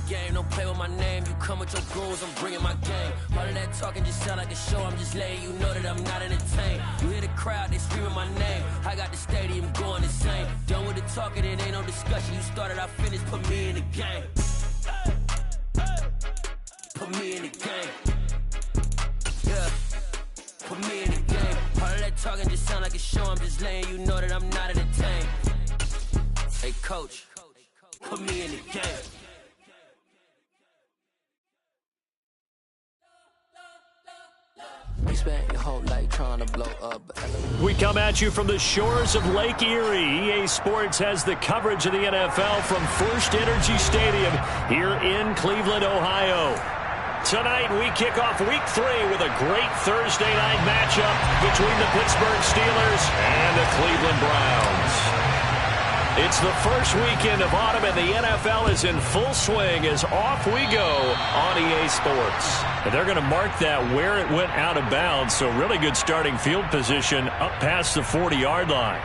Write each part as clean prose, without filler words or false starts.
game. Don't play with my name. You come with your goons, I'm bringing my game. All of that talking just sound like a show. I'm just letting you know that I'm not entertained. You hear the crowd, they screaming my name. I got the stadium going insane. Done with the talking, it ain't no discussion. You started, I finished, put me in the game. Put me in the game. Yeah. Put me in the game. All of that talking just sound like a show. I'm just letting you know that I'm not entertained. Hey, coach, put me in the game. You spent your whole life trying to blow up. We come at you from the shores of Lake Erie. EA Sports has the coverage of the NFL from First Energy Stadium here in Cleveland, Ohio. Tonight, we kick off Week 3 with a great Thursday night matchup between the Pittsburgh Steelers and the Cleveland Browns. It's the first weekend of autumn, and the NFL is in full swing as off we go on EA Sports. And they're going to mark that where it went out of bounds, so really good starting field position up past the 40-yard line.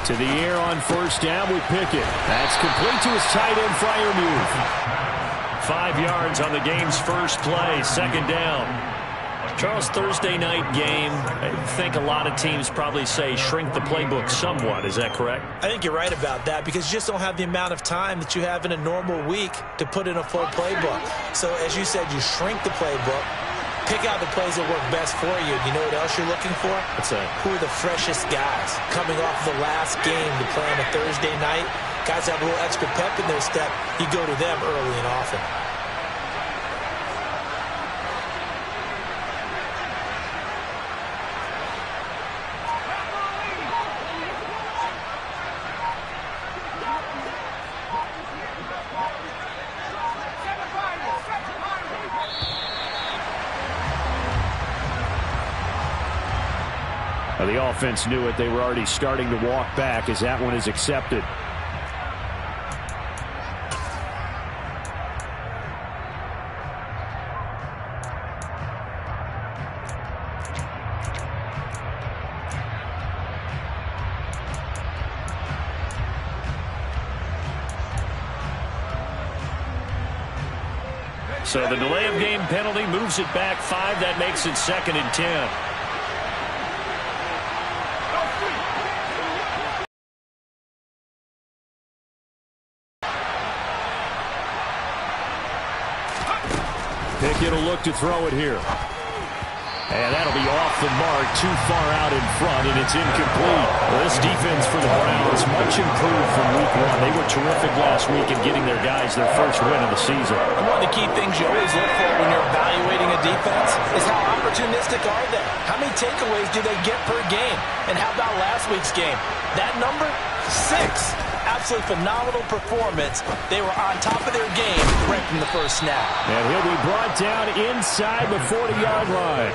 To the air on first down with Pickett. That's complete to his tight end, Freiermuth. 5 yards on the game's first play, second down. Charles, Thursday night game, I think a lot of teams probably say shrink the playbook somewhat. Is that correct? I think you're right about that because you just don't have the amount of time that you have in a normal week to put in a full playbook. So as you said, you shrink the playbook. Pick out the plays that work best for you. You know what else you're looking for? What's that? Who are the freshest guys coming off the last game to play on a Thursday night? Guys have a little extra pep in their step. You go to them early and often. The offense knew it. They were already starting to walk back as that one is accepted. So the delay of game penalty moves it back 5. That makes it 2nd and 10. Pickett will look to throw it here. And that'll be off the mark, too far out in front, and it's incomplete. Well, this defense for the Browns, much improved from Week 1. They were terrific last week in getting their guys their first win of the season. And one of the key things you always look for when you're evaluating a defense is how opportunistic are they? How many takeaways do they get per game? And how about last week's game? That number? 6. Absolutely phenomenal performance. They were on top of their game right from the first snap. And he'll be brought down inside the 40-yard line.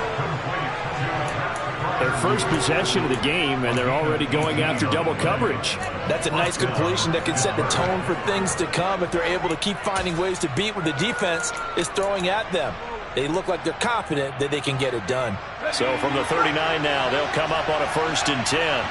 Their first possession of the game, and they're already going after double coverage. That's a nice completion that can set the tone for things to come if they're able to keep finding ways to beat what the defense is throwing at them. They look like they're confident that they can get it done. So from the 39 now, they'll come up on a 1st and 10.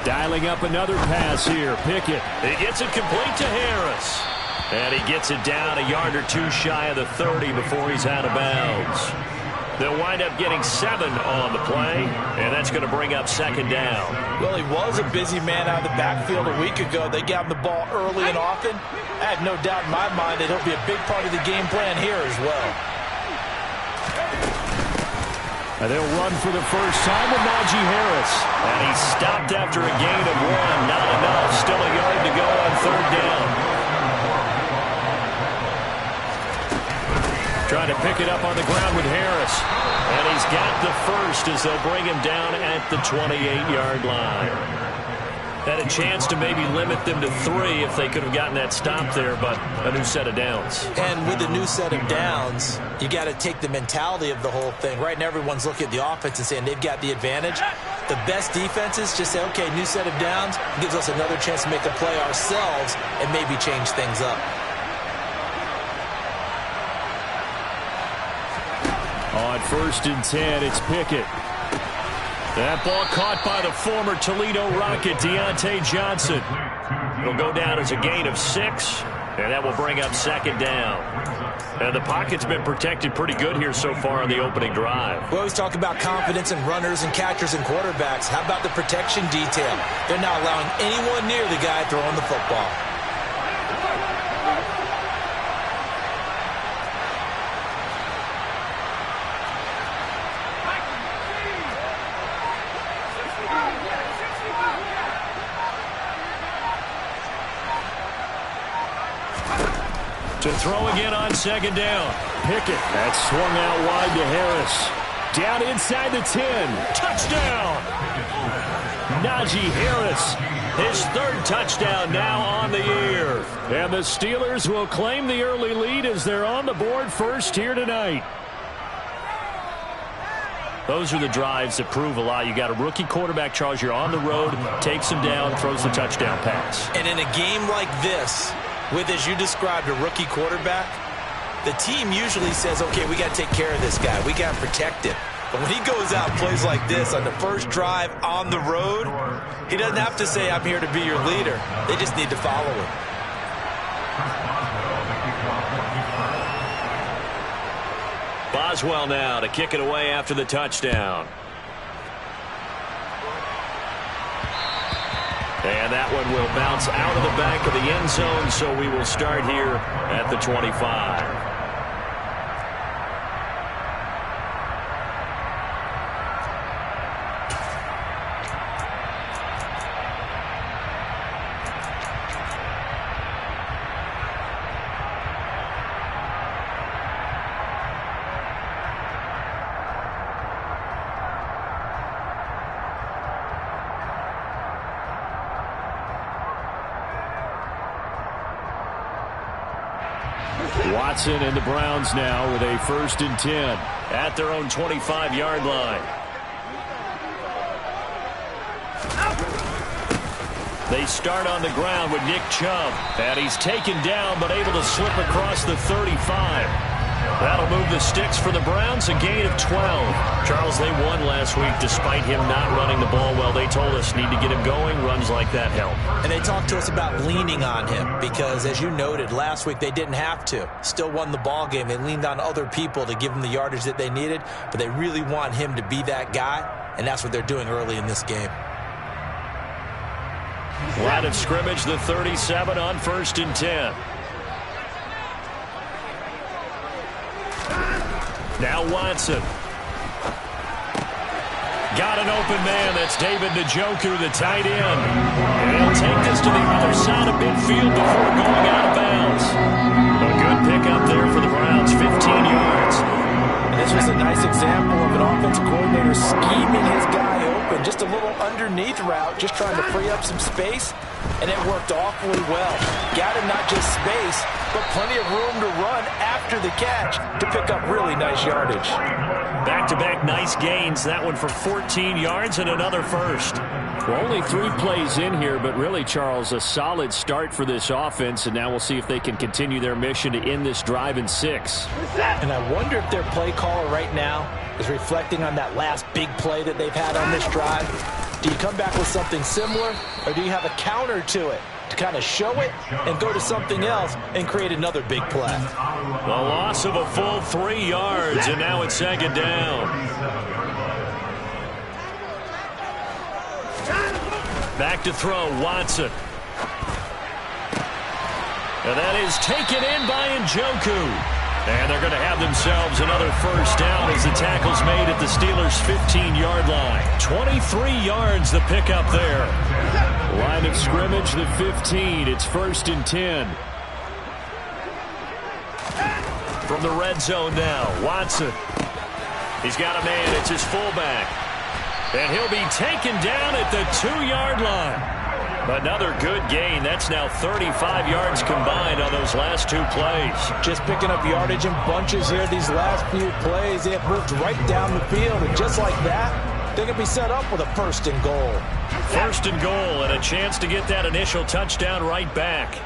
Dialing up another pass here. Pickett. He gets it complete to Harris. And he gets it down a yard or 2 shy of the 30 before he's out of bounds. They'll wind up getting 7 on the play, and that's going to bring up 2nd down. Well, he was a busy man out of the backfield a week ago. They got him the ball early and often. I have no doubt in my mind that he'll be a big part of the game plan here as well. And they'll run for the first time with Najee Harris. And he's stopped after a gain of 1. Not enough. Still a yard to go on 3rd down. Trying to pick it up on the ground with Harris. And he's got the first as they'll bring him down at the 28-yard line. Had a chance to maybe limit them to 3 if they could have gotten that stop there, but a new set of downs. And with a new set of downs, you got to take the mentality of the whole thing. Right now, everyone's looking at the offense and saying they've got the advantage. The best defenses just say, okay, new set of downs. It gives us another chance to make a play ourselves and maybe change things up. On 1st and 10, it's Pickett. That ball caught by the former Toledo Rocket, Captainhk216. It'll go down as a gain of 6, and that will bring up 2nd down. And the pocket's been protected pretty good here so far on the opening drive. We always talk about confidence in runners and catchers and quarterbacks. How about the protection detail? They're not allowing anyone near the guy throwing the football. To throw again on 2nd down. Pickett. That's swung out wide to Harris. Down inside the 10. Touchdown! Najee Harris. His 3rd touchdown now on the year. And the Steelers will claim the early lead as they're on the board first here tonight. Those are the drives that prove a lot. You got a rookie quarterback, Charles. You're on the road, takes him down, throws the touchdown pass. And in a game like this, with, as you described, a rookie quarterback, the team usually says, okay, we got to take care of this guy. We got to protect him. But when he goes out and plays like this on the first drive on the road, he doesn't have to say, I'm here to be your leader. They just need to follow him. Boswell now to kick it away after the touchdown. And that one will bounce out of the back of the end zone, so we will start here at the 25. Watson and the Browns now with a 1st and 10 at their own 25-yard line. They start on the ground with Nick Chubb, and he's taken down but able to slip across the 35. That'll move the sticks for the Browns, a gain of 12. Charles, they won last week despite him not running the ball well. They told us need to get him going. Runs like that help. And they talked to us about leaning on him because, as you noted, last week they didn't have to. Still won the ball game. They leaned on other people to give them the yardage that they needed, but they really want him to be that guy, and that's what they're doing early in this game. Line of scrimmage, the 37 on 1st and 10. Now Watson. Got an open man. That's David Njoku, the tight end. And he'll take this to the other side of midfield before going out of bounds. A good pickup there for the Browns, 15 yards. And this was a nice example of an offensive coordinator scheming his guy open. Just a little underneath route, just trying to free up some space. And it worked awfully well. Got him not just space, but plenty of room to run after the catch to pick up really nice yardage. Back-to-back nice gains. That one for 14 yards and another first. Well, only 3 plays in here, but really, Charles, a solid start for this offense, and now we'll see if they can continue their mission to end this drive in 6. And I wonder if their play caller right now is reflecting on that last big play that they've had on this drive. Do you come back with something similar, or do you have a counter to it to kind of show it and go to something else and create another big play? The loss of a full 3 yards, and now it's 2nd down. Back to throw, Watson. And that is taken in by Njoku. And they're going to have themselves another first down as the tackle's made at the Steelers' 15-yard line. 23 yards the pickup there. Line of scrimmage, the 15. It's 1st and 10. From the red zone now, Watson. He's got a man. It's his fullback. And he'll be taken down at the 2-yard line. Another good gain. That's now 35 yards combined on those last two plays. Just picking up yardage in bunches here. These last few plays, they have moved right down the field. And just like that, they can be set up with a 1st and goal. 1st and goal and a chance to get that initial touchdown right back.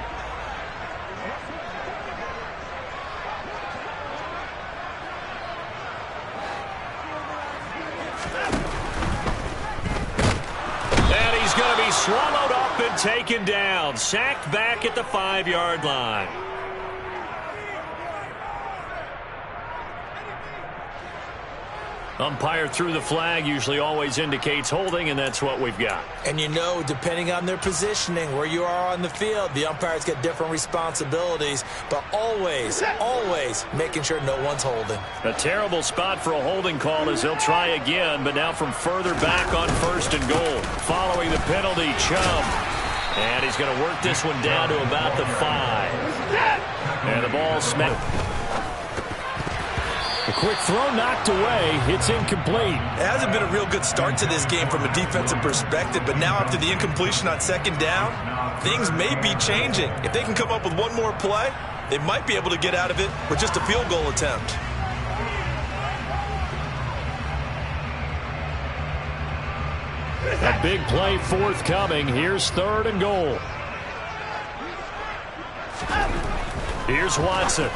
Going to be swallowed up and taken down. Sacked back at the 5-yard line. Umpire threw the flag, usually always indicates holding, and that's what we've got. And you know, depending on their positioning, where you are on the field, the umpires get different responsibilities, but always, always making sure no one's holding. A terrible spot for a holding call as they'll try again, but now from further back on 1st and goal. Following the penalty, Chubb. And he's going to work this one down to about the 5. And the ball smacked. A quick throw knocked away. It's incomplete. It hasn't been a real good start to this game from a defensive perspective, but now after the incompletion on 2nd down, things may be changing. If they can come up with one more play, they might be able to get out of it with just a field goal attempt. A big play forthcoming. Here's 3rd and goal. Here's Watson.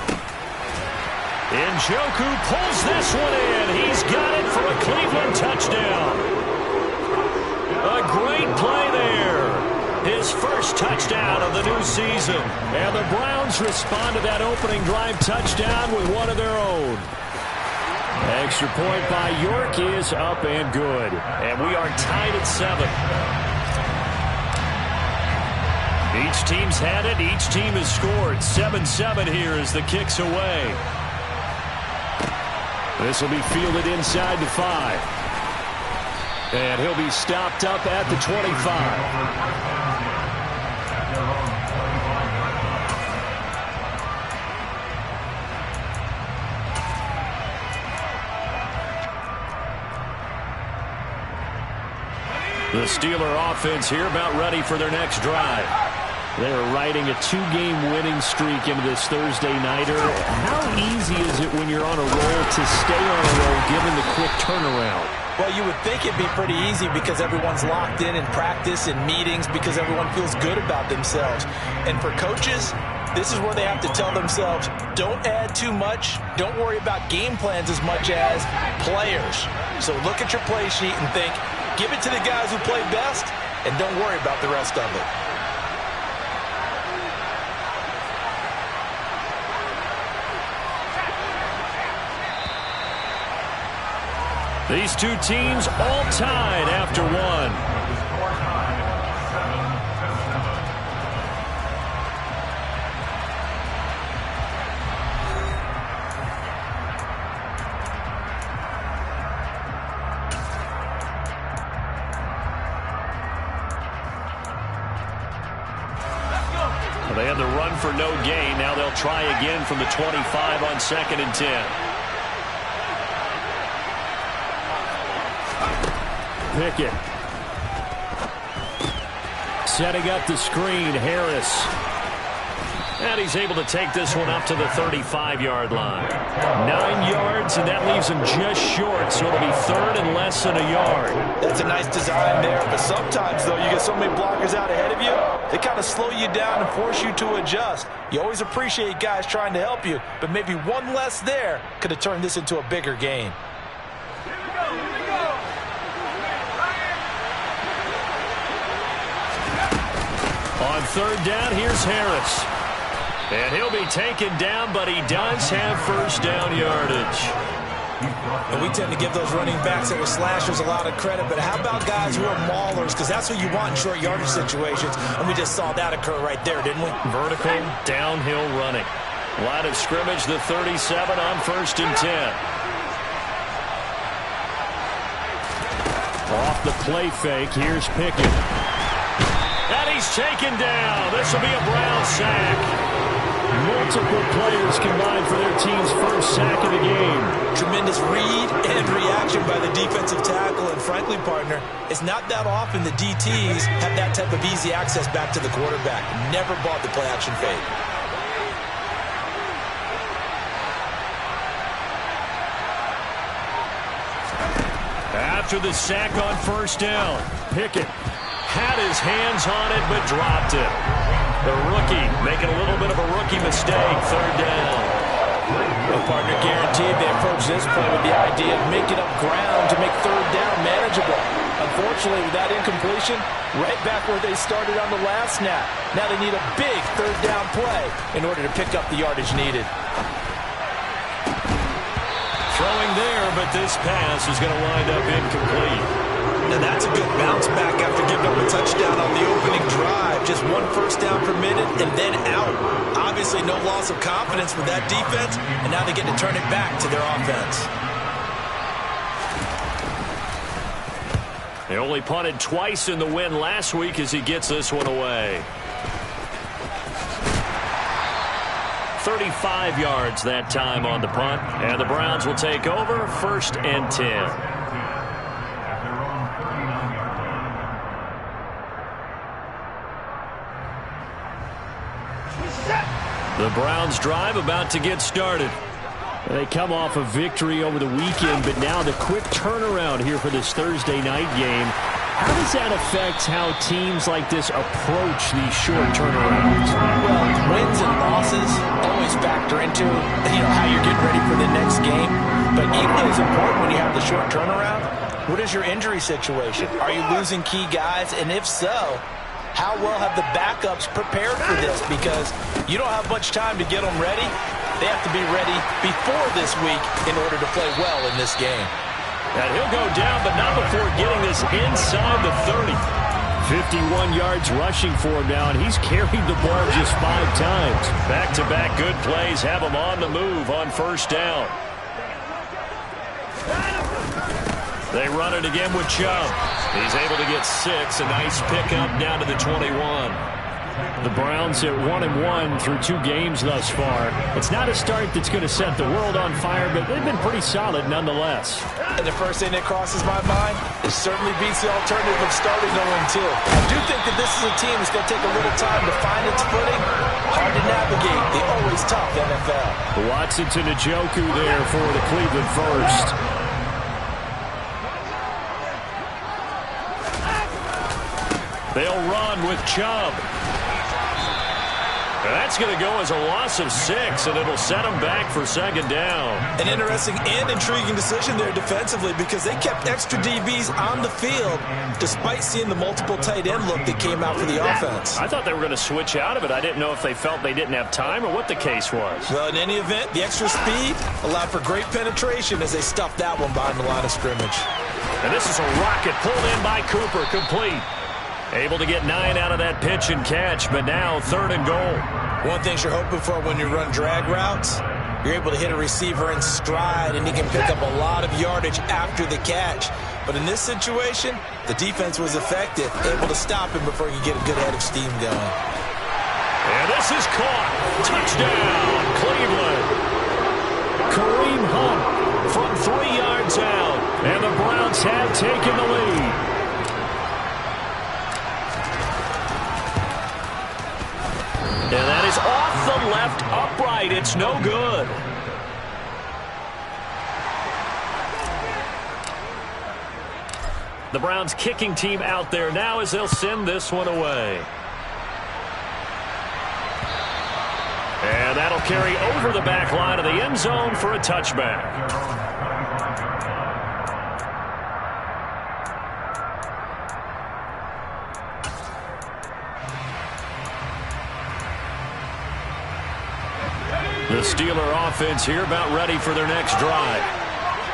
Njoku pulls this one in. He's got it for a Cleveland touchdown. A great play there. His first touchdown of the new season. And the Browns respond to that opening drive touchdown with one of their own. Extra point by York is up and good. And we are tied at 7. Each team's had it. Each team has scored. 7-7 here as the kick's away. This will be fielded inside the 5. And he'll be stopped up at the 25. The Steeler offense here about ready for their next drive. They are riding a 2-game winning streak into this Thursday nighter. How easy is it when you're on a roll to stay on a roll given the quick turnaround? Well, you would think it'd be pretty easy because everyone's locked in practice and meetings because everyone feels good about themselves. And for coaches, this is where they have to tell themselves, don't add too much. Don't worry about game plans as much as players. So look at your play sheet and think, give it to the guys who play best and don't worry about the rest of it. These two teams all tied after one. Well, they had the run for no gain. Now they'll try again from the 25 on 2nd and 10. Pickett. Setting up the screen, Harris. And he's able to take this one up to the 35-yard line. 9 yards, and that leaves him just short, so it'll be 3rd and less than a yard. That's a nice design there, but sometimes, though, you get so many blockers out ahead of you, they kind of slow you down and force you to adjust. You always appreciate guys trying to help you, but maybe one less there could have turned this into a bigger game. On 3rd down, here's Harris. And he'll be taken down, but he does have 1st down yardage. And we tend to give those running backs that are slashers a lot of credit, but how about guys who are maulers? Because that's what you want in short yardage situations, and we just saw that occur right there, didn't we? Vertical, downhill running. Line of scrimmage, the 37 on 1st and 10. Off the play fake, here's Pickett. And he's taken down. This will be a Brown sack. Multiple players combined for their team's first sack of the game. Tremendous read and reaction by the defensive tackle. And frankly, partner, it's not that often the DTs have that type of easy access back to the quarterback. Never bought the play action fade. After the sack on first down, Pickett had his hands on it but dropped it. The rookie making a little bit of a rookie mistake, third down. Well, partner, guaranteed they approach this play with the idea of making up ground to make third down manageable. Unfortunately, with that incompletion, right back where they started on the last snap. Now they need a big third down play in order to pick up the yardage needed. Throwing there, but this pass is going to wind up incomplete. Now that's a good bounce back after giving up a touchdown on the opening drive. Just one first down permitted and then out. Obviously no loss of confidence with that defense, and now they get to turn it back to their offense. They only punted twice in the win last week as he gets this one away. 35 yards that time on the punt, and the Browns will take over, 1st and 10. The Browns drive about to get started. They come off a victory over the weekend, but now the quick turnaround here for this Thursday night game. How does that affect how teams like this approach these short turnarounds? Well, wins and losses always factor into how you're getting ready for the next game. But equally as important when you have the short turnaround, what is your injury situation? Are you losing key guys? And if so, how well have the backups prepared for this? Because you don't have much time to get them ready. They have to be ready before this week in order to play well in this game. And he'll go down, but not before getting this inside the 30. 51 yards rushing for him now, and he's carried the ball just 5 times. Back-to-back good plays have him on the move on first down. They run it again with Chubb. He's able to get 6. A nice pickup down to the 21. The Browns at 1-1 through 2 games thus far. It's not a start that's going to set the world on fire, but they've been pretty solid nonetheless. And the first thing that crosses my mind, it certainly beats the alternative of starting 0-2. I do think that this is a team that's going to take a little time to find its footing. Hard to navigate the always tough NFL. Watson to Njoku there for the Cleveland first. They'll run with Chubb. That's going to go as a loss of 6, and it'll set them back for 2nd down. An interesting and intriguing decision there defensively because they kept extra DBs on the field despite seeing the multiple tight end look that came out for the offense. I thought they were going to switch out of it. I didn't know if they felt they didn't have time or what the case was. Well, in any event, the extra speed allowed for great penetration as they stuffed that one behind the line of scrimmage. And this is a rocket pulled in by Cooper, complete. Able to get 9 out of that pitch and catch, but now 3rd and goal. One thing you're hoping for when you run drag routes, you're able to hit a receiver in stride, and he can pick up a lot of yardage after the catch. But in this situation, the defense was effective, able to stop him before he could get a good head of steam going. And this is caught. Touchdown, Cleveland. Kareem Hunt from 3 yards out, and the Browns have taken the lead. And that is off the left upright. It's no good. The Browns kicking team out there now as they'll send this one away. And that'll carry over the back line of the end zone for a touchback. The Steeler offense here about ready for their next drive.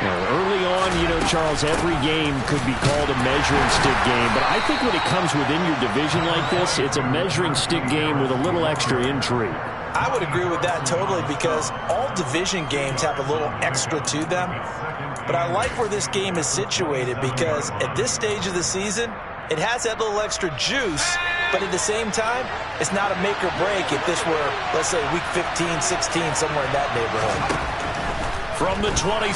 Early on, Charles, every game could be called a measuring stick game. But I think when it comes within your division like this, it's a measuring stick game with a little extra intrigue. I would agree with that totally because all division games have a little extra to them. But I like where this game is situated because at this stage of the season, it has that little extra juice But at the same time, it's not a make or break if this were, let's say, week 15, 16, somewhere in that neighborhood. From the 27,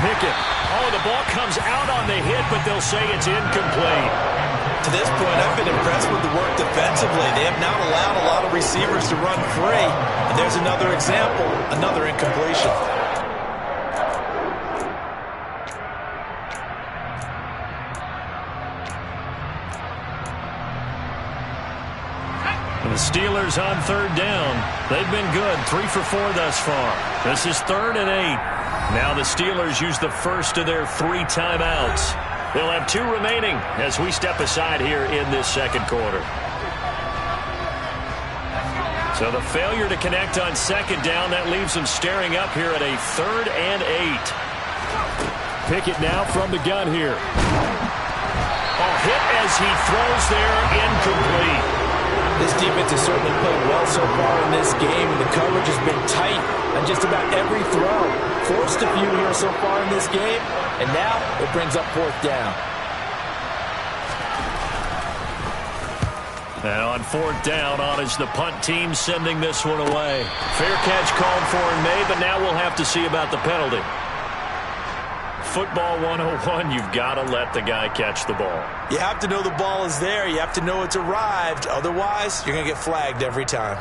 Pickett. Oh, the ball comes out on the hit, but they'll say it's incomplete. To this point, I've been impressed with the work defensively. They have not allowed a lot of receivers to run free. And there's another example, another incompletion. The Steelers on third down. They've been good, 3 for 4 thus far. This is 3rd and 8. Now the Steelers use the first of their 3 timeouts. They'll have 2 remaining as we step aside here in this second quarter. So the failure to connect on second down, that leaves them staring up here at a 3rd and 8. Pickett now from the gun here. Oh, hit as he throws there, incomplete. This defense has certainly played well so far in this game, and the coverage has been tight on just about every throw. Forced a few here so far in this game, and now it brings up 4th down. And on 4th down, on is the punt team sending this one away. Fair catch called for and made, but now we'll have to see about the penalty. Football 101, you've got to let the guy catch the ball. You have to know the ball is there. You have to know it's arrived. Otherwise, you're going to get flagged every time.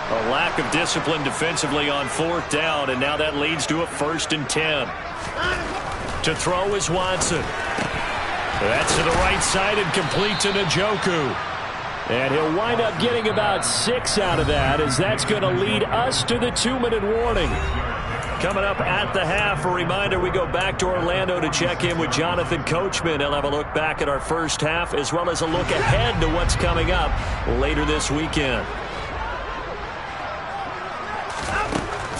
A lack of discipline defensively on 4th down, and now that leads to a 1st and 10. To throw is Watson. That's to the right side and complete to Njoku. And he'll wind up getting about 6 out of that, as that's going to lead us to the 2-minute warning. Coming up at the half, a reminder, we go back to Orlando to check in with Jonathan Coachman. He'll have a look back at our first half, as well as a look ahead to what's coming up later this weekend.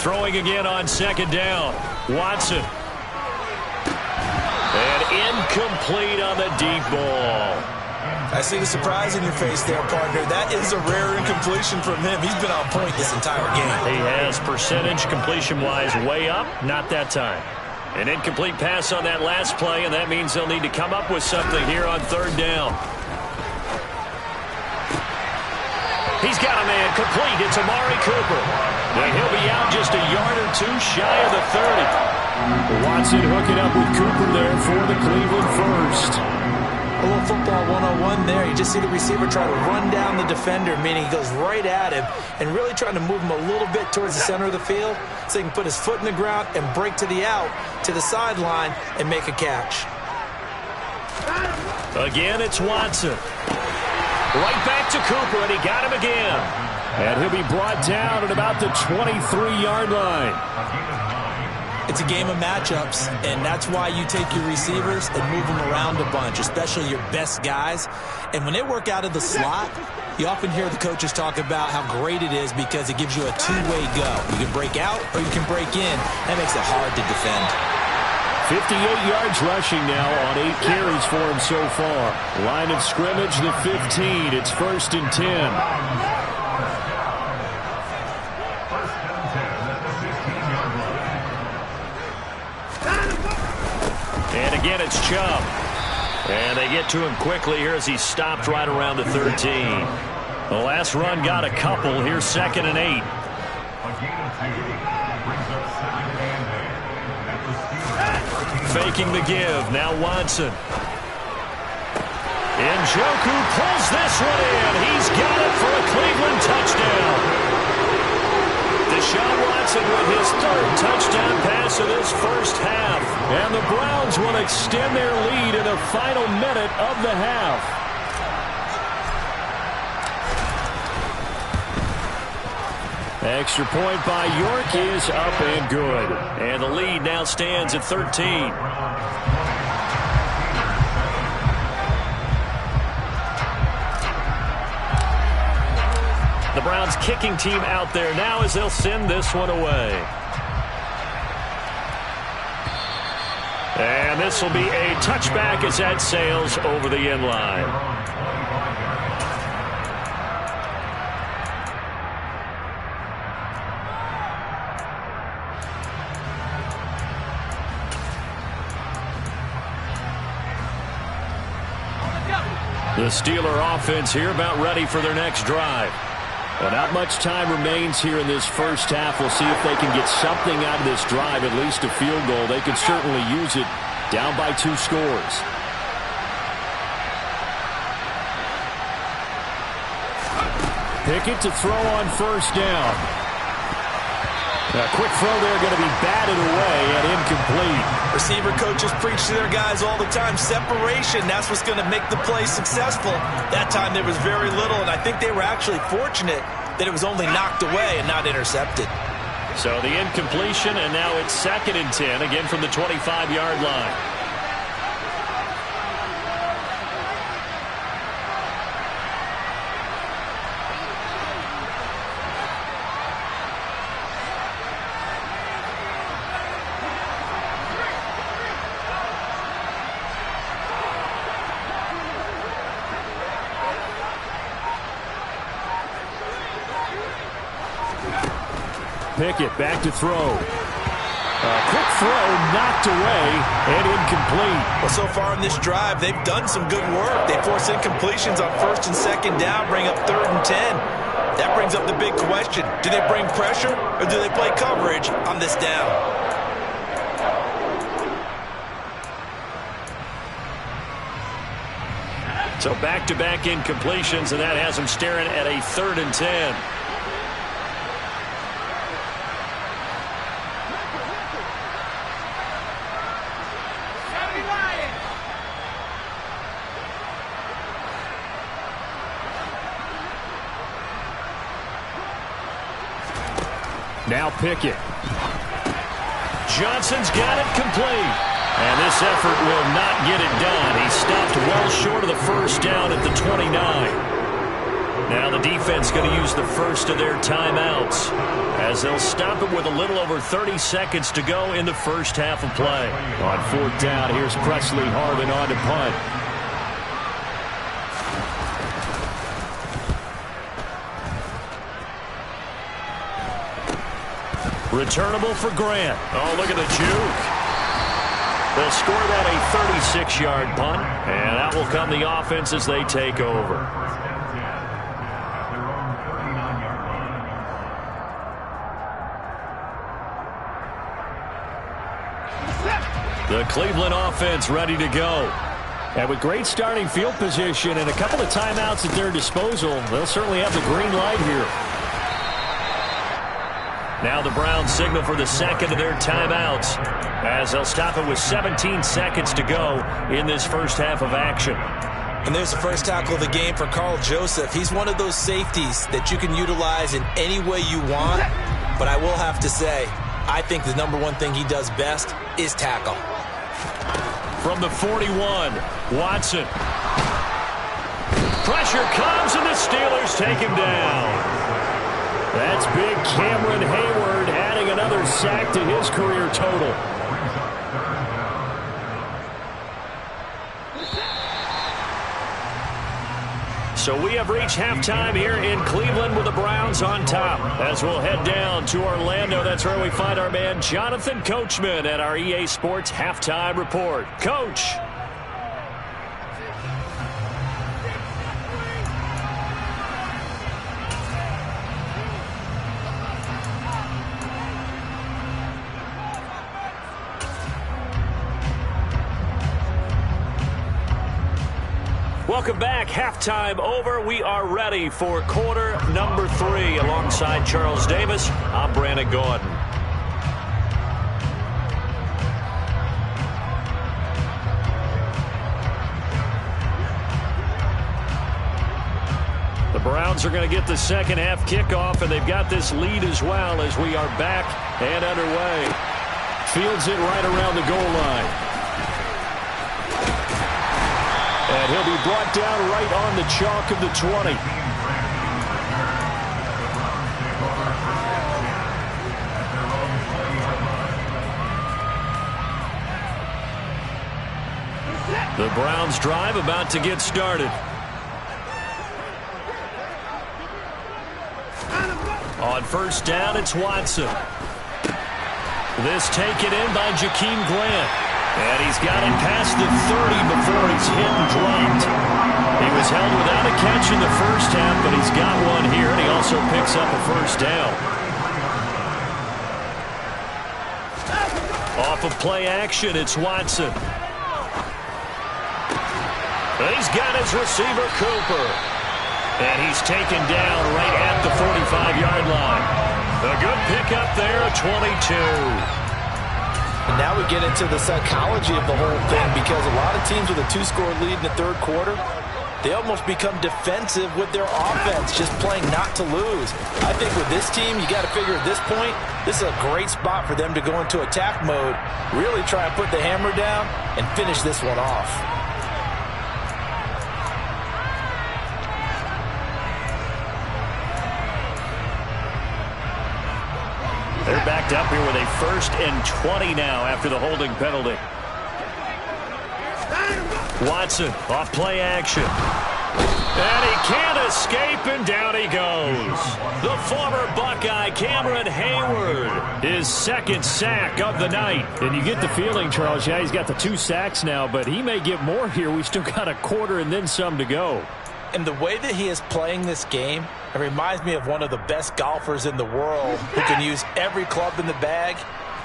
Throwing again on second down. Watson. And incomplete on the deep ball. I see the surprise in your face there, partner. That is a rare incompletion from him. He's been on point this entire game. He has, percentage completion-wise way up. Not that time. An incomplete pass on that last play, and that means they'll need to come up with something here on 3rd down. He's got a man complete. It's Amari Cooper. And he'll be out just a yard or 2 shy of the 30. Watson hooking up with Cooper there for the Cleveland first. A little football 101 there. You just see the receiver try to run down the defender, meaning he goes right at him and really trying to move him a little bit towards the center of the field so he can put his foot in the ground and break to the out, to the sideline, and make a catch. Again, it's Watson. Right back to Cooper, and he got him again. And he'll be brought down at about the 23-yard line. It's a game of matchups, and that's why you take your receivers and move them around a bunch, especially your best guys. And when they work out of the slot, you often hear the coaches talk about how great it is because it gives you a 2-way go. You can break out or you can break in. That makes it hard to defend. 58 yards rushing now on 8 carries for him so far. Line of scrimmage, the 15. It's 1st and 10. And again, it's Chubb. And they get to him quickly here as he stopped right around the 13. The last run got a couple. Here's 2nd and 8. Faking the give. Now Watson. Njoku pulls this one in. He's got it for a Cleveland touchdown. Deshaun Watson with his 3rd touchdown pass of this first half. And the Browns will extend their lead in the final minute of the half. Extra point by York is up and good. And the lead now stands at 13. The Browns kicking team out there now as they'll send this one away. And this will be a touchback as that sails over the end line. The Steeler offense here about ready for their next drive. Well, not much time remains here in this first half. We'll see if they can get something out of this drive, at least a field goal. They could certainly use it down by 2 scores. Pickett to throw on first down. A quick throw there going to be batted away and incomplete. Receiver coaches preach to their guys all the time. Separation, that's what's going to make the play successful. That time there was very little, and I think they were actually fortunate that it was only knocked away and not intercepted. So the incompletion, and now it's 2nd and 10, again from the 25-yard line. Pickett back to throw. A quick throw knocked away and incomplete. Well, so far in this drive, they've done some good work. They force incompletions on 1st and 2nd down, bring up 3rd and 10. That brings up the big question. Do they bring pressure or do they play coverage on this down? So back-to-back incompletions, and that has them staring at a 3rd and 10. Now Pickett. Johnson's got it complete. And this effort will not get it done. He stopped well short of the first down at the 29. Now the defense going to use the first of their timeouts as they'll stop it with a little over 30 seconds to go in the first half of play. On 4th down, here's Presley Harvin on to punt. Returnable for Grant. Oh, look at the juke. They'll score that a 36-yard punt, and that will come the offense as they take over. The Cleveland offense ready to go. And with great starting field position and a couple of timeouts at their disposal, they'll certainly have the green light here. Now the Browns signal for the 2nd of their timeouts as they'll stop it with 17 seconds to go in this first half of action. And there's the first tackle of the game for Carl Joseph. He's one of those safeties that you can utilize in any way you want. But I will have to say, I think the #1 thing he does best is tackle. From the 41, Watson. Pressure comes and the Steelers take him down. That's big Cameron Hayward adding another sack to his career total. So we have reached halftime here in Cleveland with the Browns on top. As we'll head down to Orlando, that's where we find our man Jonathan Coachman at our EA Sports Halftime Report. Coach. Welcome back. Halftime over. We are ready for quarter number 3. Alongside Charles Davis, I'm Brandon Gordon. The Browns are going to get the second half kickoff, and they've got this lead as well as we are back and underway. Fields it right around the goal line. And he'll be brought down right on the chalk of the 20. The Browns drive about to get started. On first down, it's Watson. This taken in by Jakeem Grant. And he's got it past the 30 before he's hit and dropped. He was held without a catch in the first half, but he's got one here, and he also picks up a first down. Off of play action, it's Watson. He's got his receiver, Cooper. And he's taken down right at the 45-yard line. A good pickup there, a 22. And now we get into the psychology of the whole thing, because a lot of teams with a 2-score lead in the third quarter, they almost become defensive with their offense, just playing not to lose. I think with this team, you got to figure at this point, this is a great spot for them to go into attack mode, really try and put the hammer down and finish this one off. They're backed up here with a 1st and 20 now after the holding penalty. Watson off play action. And he can't escape, and down he goes. The former Buckeye, Cameron Hayward, his 2nd sack of the night. And you get the feeling, Charles, yeah, he's got the 2 sacks now, but he may get more here. We've still got a quarter and then some to go. And the way that he is playing this game, it reminds me of one of the best golfers in the world who can use every club in the bag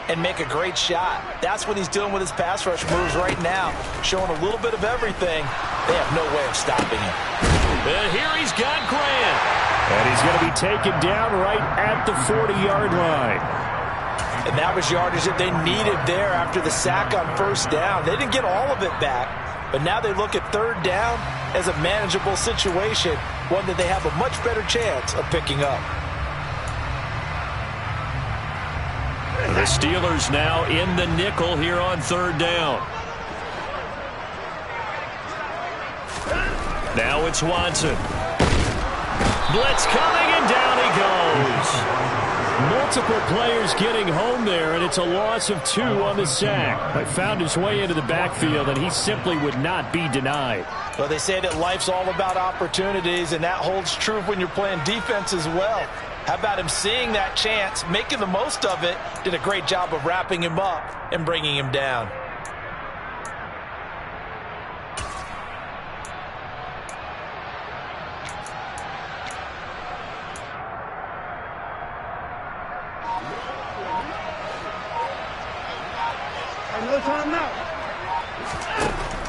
and make a great shot. That's what he's doing with his pass rush moves right now, showing a little bit of everything. They have no way of stopping him. And here he's got Grant. And he's going to be taken down right at the 40-yard line. And that was yardage that they needed there after the sack on 1st down. They didn't get all of it back, but now they look at 3rd down as a manageable situation, one that they have a much better chance of picking up. The Steelers now in the nickel here on 3rd down. Now it's Watson. Blitz coming, and down he goes. Multiple players getting home there, and it's a loss of 2 on the sack. He found his way into the backfield, and he simply would not be denied. Well, they say that life's all about opportunities, and that holds true when you're playing defense as well. How about him seeing that chance, making the most of it, did a great job of wrapping him up and bringing him down.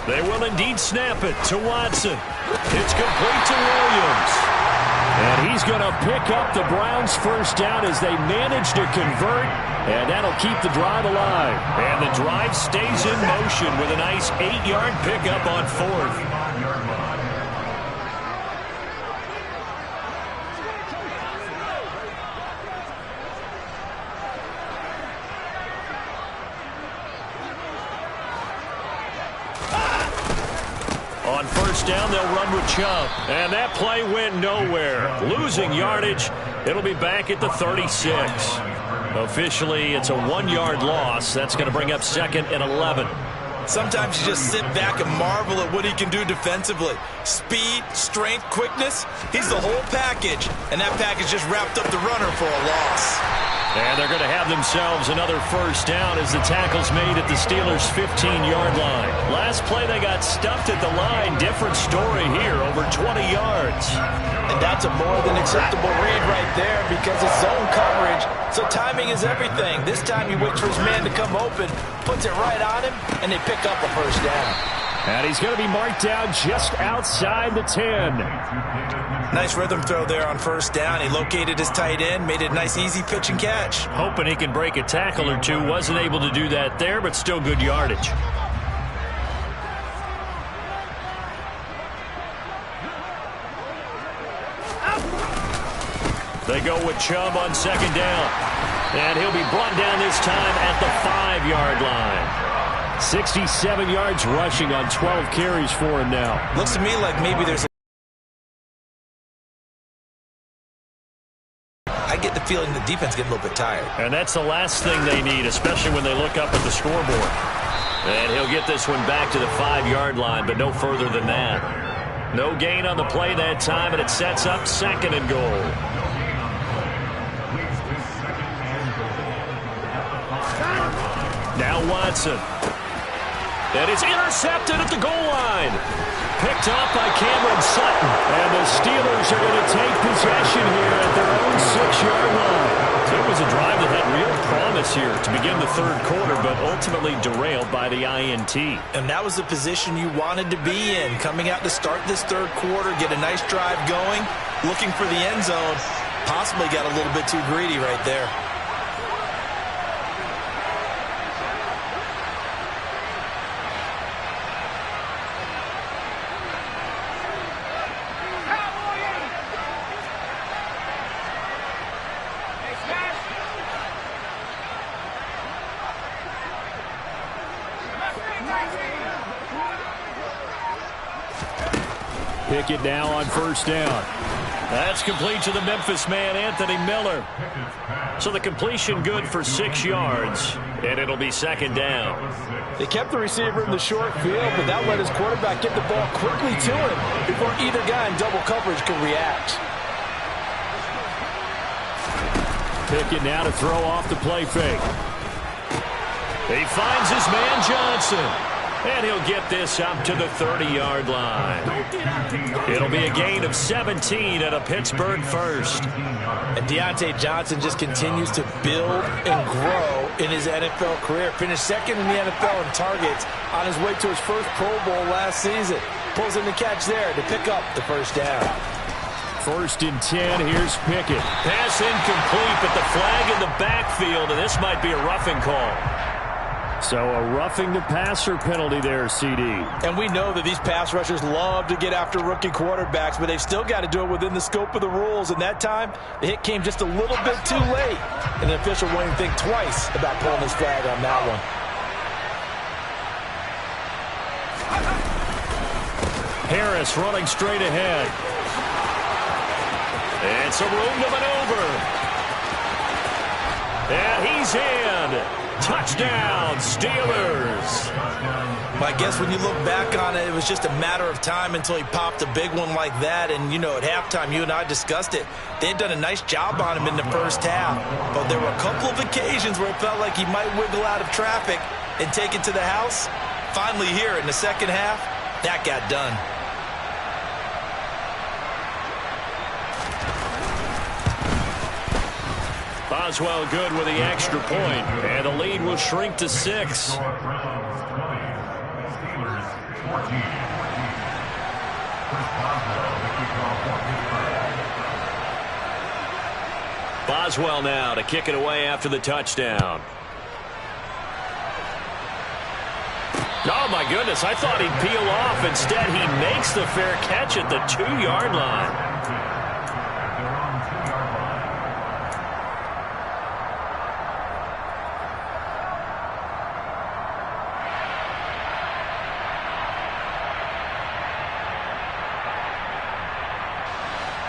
They will indeed snap it to Watson. It's complete to Williams. And he's going to pick up the Browns' 1st down as they manage to convert, and that'll keep the drive alive. And the drive stays in motion with a nice 8-yard pickup on 4th. On 1st down, they'll run with Chubb. And that play went nowhere. Losing yardage. It'll be back at the 36. Officially, it's a 1-yard loss. That's going to bring up 2nd and 11. Sometimes you just sit back and marvel at what he can do defensively. Speed, strength, quickness. He's the whole package. And that package just wrapped up the runner for a loss. And they're going to have themselves another 1st down as the tackle's made at the Steelers' 15-yard line. Last play, they got stuffed at the line. Different story here, over 20 yards. And that's a more than acceptable read right there because it's zone coverage, so timing is everything. This time he waits for his man to come open, puts it right on him, and they pick up a 1st down. And he's going to be marked down just outside the 10. Nice rhythm throw there on 1st down. He located his tight end, made it a nice easy pitch and catch. Hoping he can break a tackle or two. Wasn't able to do that there, but still good yardage. They go with Chubb on 2nd down. And he'll be brought down this time at the 5-yard line. 67 yards rushing on 12 carries for him now. Looks to me like maybe there's I get the feeling the defense getting a little bit tired. And that's the last thing they need, especially when they look up at the scoreboard. And he'll get this one back to the 5-yard line, but no further than that. No gain on the play that time, and it sets up 2nd and goal. Now Watson. And it's intercepted at the goal line. Picked up by Cameron Sutton. And the Steelers are going to take possession here at their own 6-yard line. It was a drive that had real promise here to begin the third quarter, but ultimately derailed by the INT. And that was the position you wanted to be in, coming out to start this third quarter, get a nice drive going, looking for the end zone. Possibly got a little bit too greedy right there. Pickett now on first down. That's complete to the Memphis man, Anthony Miller. So the completion good for 6 yards, and it'll be second down. They kept the receiver in the short field, but that let his quarterback get the ball quickly to him before either guy in double coverage could react. Pickett now to throw off the play fake. He finds his man Johnson. And he'll get this up to the 30-yard line. It'll be a gain of 17 at a Pittsburgh first. And Deontay Johnson just continues to build and grow in his NFL career. Finished second in the NFL in targets on his way to his first Pro Bowl last season. Pulls in the catch there to pick up the first down. First and 10, here's Pickett. Pass incomplete, but the flag in the backfield, and this might be a roughing call. So a roughing the passer penalty there, CD. And we know that these pass rushers love to get after rookie quarterbacks, but they've still got to do it within the scope of the rules. And that time, the hit came just a little bit too late. And the official won't even think twice about pulling his flag on that one. Harris running straight ahead. And some room to maneuver. And he's in. Touchdown, Steelers. I guess when you look back on it, it was just a matter of time until he popped a big one like that. And, you know, at halftime, you and I discussed it. They had done a nice job on him in the first half. But there were a couple of occasions where it felt like he might wiggle out of traffic and take it to the house. Finally here in the second half, that got done. Boswell good with the extra point, and the lead will shrink to 6. Boswell now to kick it away after the touchdown. Oh, my goodness, I thought he'd peel off. Instead, he makes the fair catch at the 2-yard line.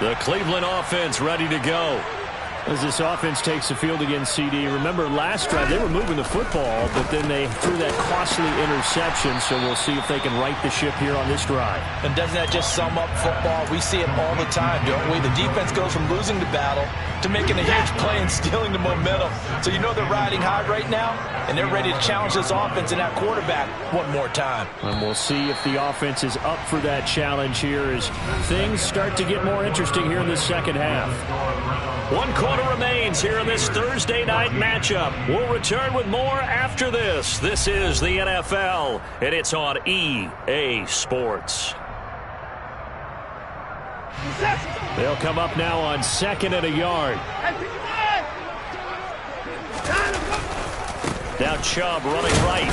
The Cleveland offense ready to go. As this offense takes the field against CD, remember last drive they were moving the football, but then they threw that costly interception, so we'll see if they can right the ship here on this drive. And doesn't that just sum up football? We see it all the time, don't we? The defense goes from losing the battle to making a huge play and stealing the momentum. So you know they're riding high right now, and they're ready to challenge this offense and that quarterback one more time. And we'll see if the offense is up for that challenge here as things start to get more interesting here in the second half. 1 quarter remains here in this Thursday night matchup. We'll return with more after this. This is the NFL, and it's on EA Sports. They'll come up now on 2nd and a yard. Now Chubb running right.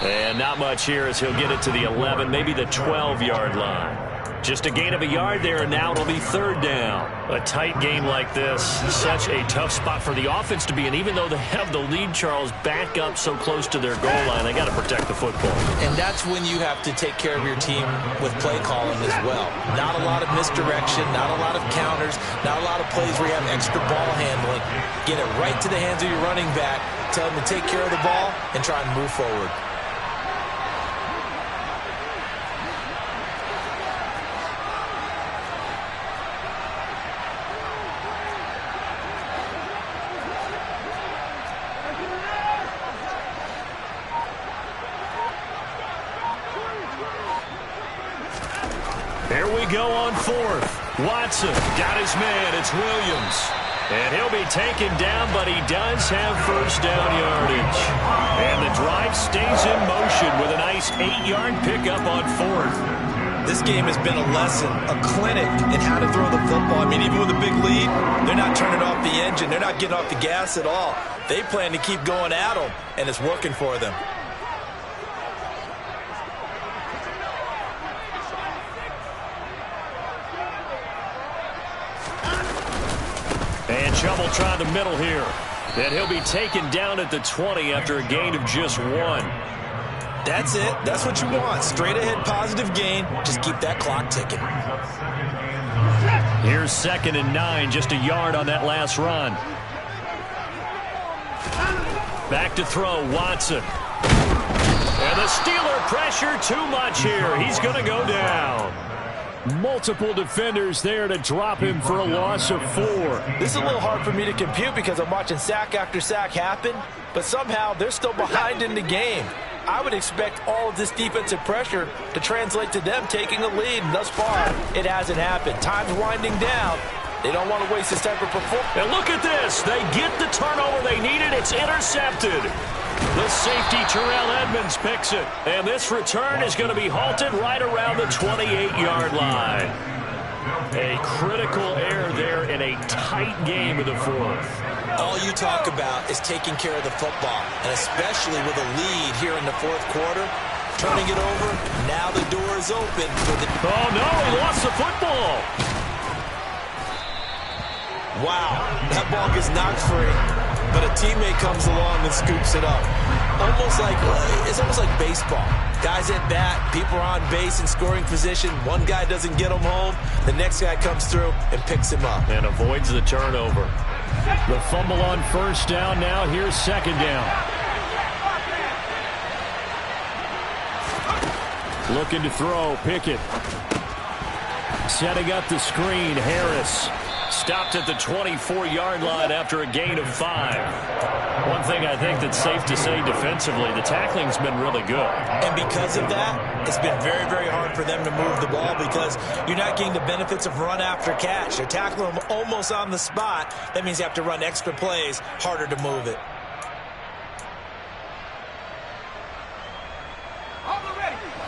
And not much here as he'll get it to the 11, maybe the 12-yard line. Just a gain of a yard there, and now it'll be 3rd down. A tight game like this, such a tough spot for the offense to be in. Even though they have the lead, Charles, back up so close to their goal line, they got to protect the football. And that's when you have to take care of your team with play calling as well. Not a lot of misdirection, not a lot of counters, not a lot of plays where you have extra ball handling. Get it right to the hands of your running back, tell them to take care of the ball, and try and move forward. Here we go on fourth. Watson got his man. It's Williams. And he'll be taken down, but he does have first down yardage. And the drive stays in motion with a nice 8-yard pickup on fourth. This game has been a lesson, a clinic in how to throw the football. I mean, even with a big lead, they're not turning off the engine. They're not getting off the gas at all. They plan to keep going at them, and it's working for them. And trouble trying the middle here. And he'll be taken down at the 20 after a gain of just 1. That's it. That's what you want. Straight ahead positive gain. Just keep that clock ticking. Here's 2nd and 9, just a yard on that last run. Back to throw, Watson. And the Steeler pressure too much here. He's going to go down. Multiple defenders there to drop him for a loss of 4. This is a little hard for me to compute because I'm watching sack after sack happen, but somehow they're still behind in the game. I would expect all of this defensive pressure to translate to them taking a lead, and thus far, it hasn't happened. Time's winding down. They don't want to waste this type of performance. And look at this. They get the turnover they needed. It's intercepted. The safety, Terrell Edmonds, picks it. And this return is going to be halted right around the 28-yard line. A critical error there in a tight game of the fourth. All you talk about is taking care of the football, and especially with a lead here in the fourth quarter. Turning it over, now the door is open for the... Oh, no, he lost the football. Wow, that ball gets knocked free, but a teammate comes along and scoops it up. It's almost like baseball. Guys at bat, people are on base in scoring position. One guy doesn't get him home. The next guy comes through and picks him up. And avoids the turnover. The fumble on first down. Now here's 2nd down. Looking to throw. Pickett. Setting up the screen. Harris. Stopped at the 24-yard line after a gain of 5. One thing I think that's safe to say defensively, the tackling's been really good. And because of that, it's been very, very hard for them to move the ball because you're not getting the benefits of run after catch. They're tackling them almost on the spot. That means you have to run extra plays, harder to move it.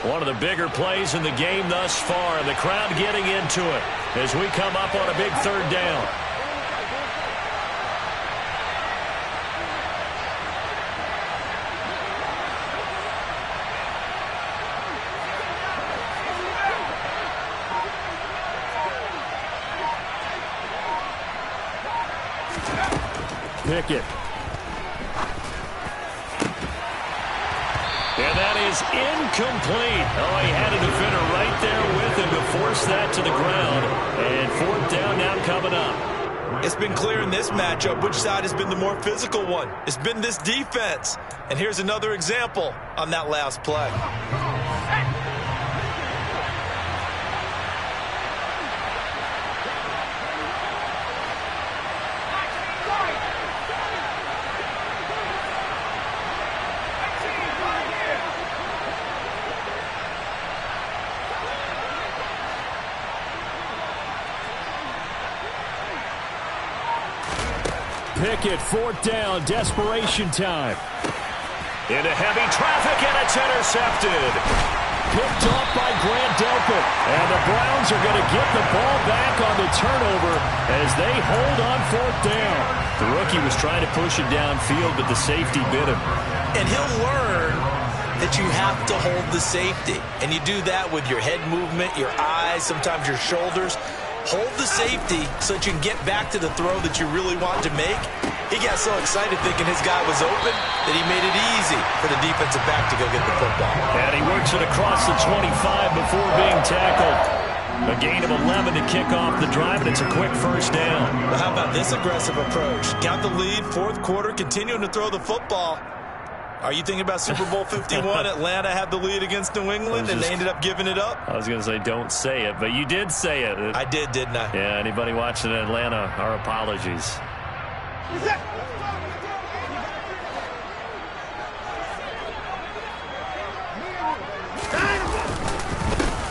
One of the bigger plays in the game thus far, and the crowd getting into it as we come up on a big 3rd down. Pickett. And that is incomplete. Oh, he had a defender right there with him to force that to the ground. And 4th down now coming up. It's been clear in this matchup which side has been the more physical one. It's been this defense. And here's another example on that last play. Pickett, 4th down, desperation time. Into heavy traffic, and it's intercepted. Picked off by Grant Delpit. And the Browns are going to get the ball back on the turnover as they hold on 4th down. The rookie was trying to push it downfield, but the safety bit him. And he'll learn that you have to hold the safety. And you do that with your head movement, your eyes, sometimes your shoulders. Hold the safety so that you can get back to the throw that you really want to make. He got so excited thinking his guy was open that he made it easy for the defensive back to go get the football. And he works it across the 25 before being tackled. A gain of 11 to kick off the drive, and it's a quick 1st down. Well, how about this aggressive approach? Got the lead, 4th quarter, continuing to throw the football. Are you thinking about Super Bowl 51? Atlanta had the lead against New England, and they ended up giving it up? I was going to say don't say it, but you did say it. I did, didn't I? Yeah, anybody watching Atlanta, our apologies.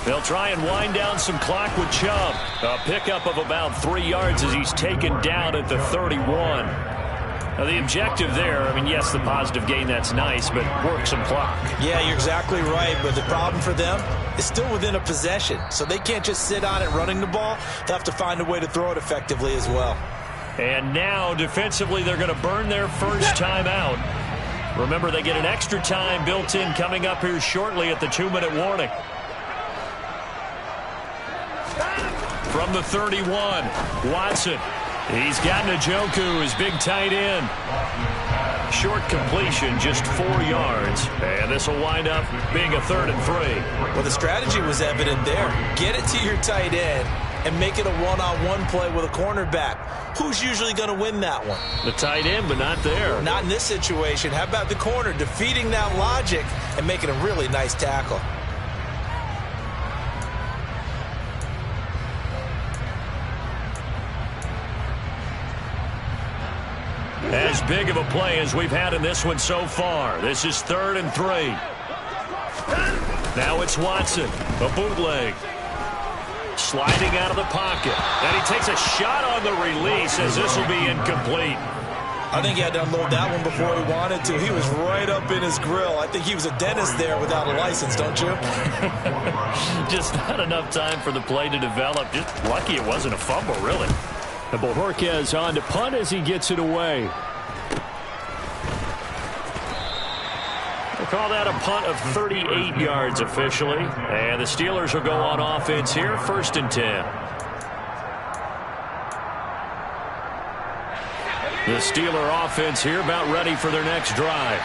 They'll try and wind down some clock with Chubb. A pickup of about 3 yards as he's taken down at the 31. Now, the objective there, I mean, yes, the positive gain, that's nice, but work some clock. Yeah, you're exactly right, but the problem for them is still within a possession, so they can't just sit on it running the ball. They'll have to find a way to throw it effectively as well. And now, defensively, they're going to burn their first time out. Remember, they get an extra time built in coming up here shortly at the 2-minute warning. From the 31, Watson. He's got Njoku, his big tight end. Short completion, just 4 yards. And this will wind up being a 3rd and 3. Well, the strategy was evident there. Get it to your tight end and make it a one-on-one play with a cornerback. Who's usually going to win that one? The tight end, but not there. Not in this situation. How about the corner defeating that logic and making a really nice tackle? As big of a play as we've had in this one so far. This is 3rd and 3. Now it's Watson, a bootleg. Sliding out of the pocket. And he takes a shot on the release as this will be incomplete. I think he had to unload that one before he wanted to. He was right up in his grill. I think he was a dentist there without a license, don't you? Just not enough time for the play to develop. Just lucky it wasn't a fumble, really. And Bojorquez on to punt as he gets it away. We'll call that a punt of 38 yards officially. And the Steelers will go on offense here, 1st and 10. The Steeler offense here about ready for their next drive.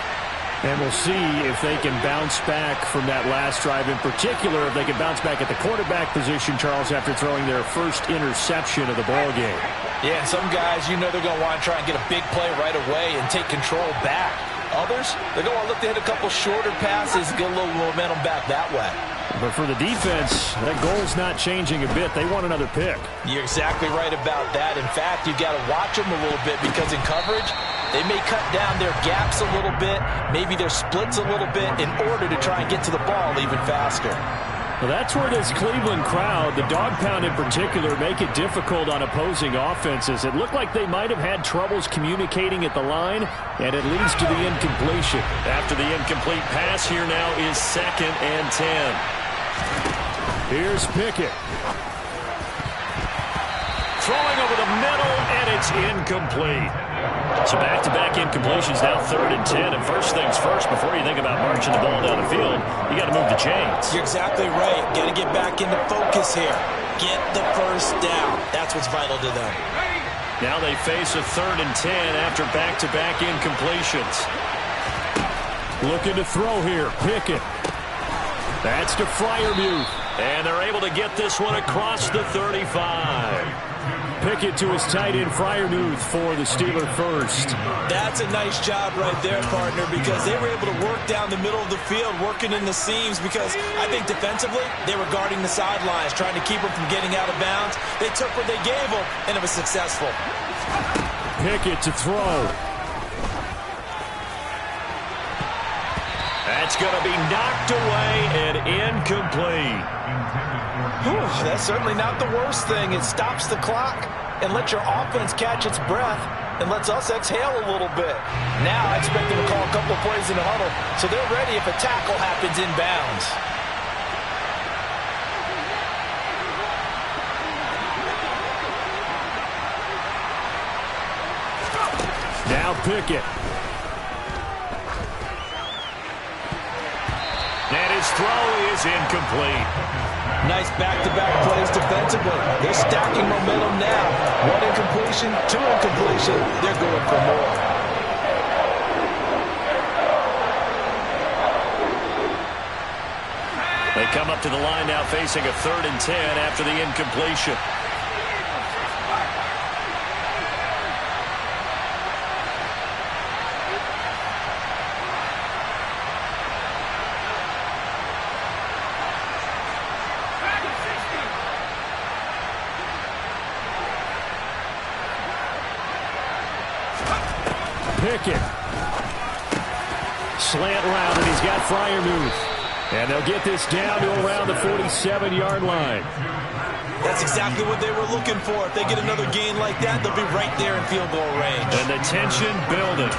And we'll see if they can bounce back from that last drive. In particular, if they can bounce back at the quarterback position, Charles, after throwing their first interception of the ball game. Yeah, and some guys, you know they're going to want to try and get a big play right away and take control back. Others, they're going to look to hit a couple shorter passes, get a little momentum back that way. But for the defense, that goal's not changing a bit. They want another pick. You're exactly right about that. In fact, you've got to watch them a little bit because in coverage, they may cut down their gaps a little bit, maybe their splits a little bit in order to try and get to the ball even faster. Well, that's where this Cleveland crowd, the dog pound in particular, make it difficult on opposing offenses. It looked like they might have had troubles communicating at the line, and it leads to the incompletion. After the incomplete pass, here now is 2nd and 10. Here's Pickett. Throwing over the middle, and it's incomplete. So back-to-back incompletions, now 3rd and 10. And first things first, before you think about marching the ball down the field, you got to move the chains. You're exactly right. Got to get back into focus here. Get the first down. That's what's vital to them. Now they face a 3rd and 10 after back-to-back incompletions. Looking to throw here. Pickett. That's to Freiermuth. And they're able to get this one across the 35. Pickett to his tight end, Freiermuth, for the Steeler first. That's a nice job right there, partner, because they were able to work down the middle of the field, working in the seams, because I think defensively, they were guarding the sidelines, trying to keep them from getting out of bounds. They took what they gave them, and it was successful. Pickett to throw. That's going to be knocked away and incomplete. Whew, that's certainly not the worst thing. It stops the clock and lets your offense catch its breath and lets us exhale a little bit. Now I expect them to call a couple plays in the huddle so they're ready if a tackle happens inbounds. Now Pickett. And his throw is incomplete. Nice back-to-back plays defensively. They're stacking momentum now. 1 incompletion, 2 incompletion. They're going for more. They come up to the line now facing a 3rd and 10 after the incompletion. Pickett. Slant route, and he's got Freiermuth. And they'll get this down to around the 47-yard line. That's exactly what they were looking for. If they get another gain like that, they'll be right there in field goal range. And the tension building.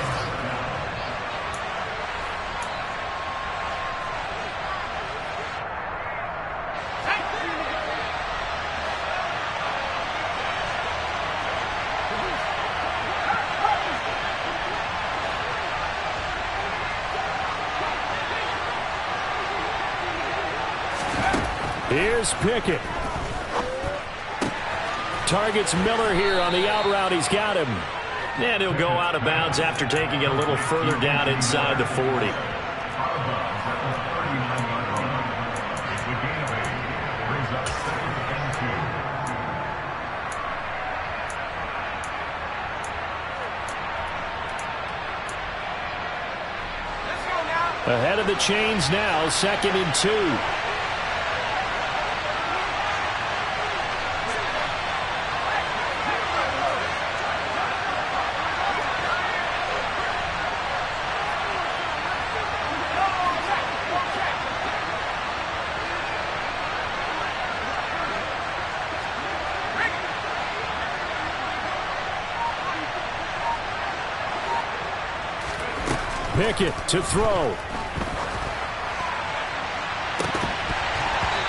Here's Pickett. Targets Miller here on the out route. He's got him. And he'll go out of bounds after taking it a little further down inside the 40. Ahead of the chains now, 2nd and 2. Pickett to throw.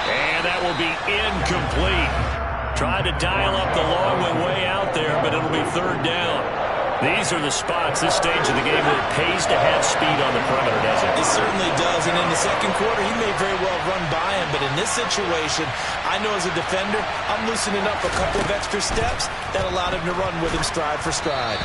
And that will be incomplete. Tried to dial up the long way out there, but it'll be 3rd down. These are the spots, this stage of the game, where it pays to have speed on the perimeter, doesn't it? It certainly does, and in the second quarter, he may very well run by him, but in this situation, I know as a defender, I'm loosening up a couple of extra steps that allowed him to run with him stride for stride.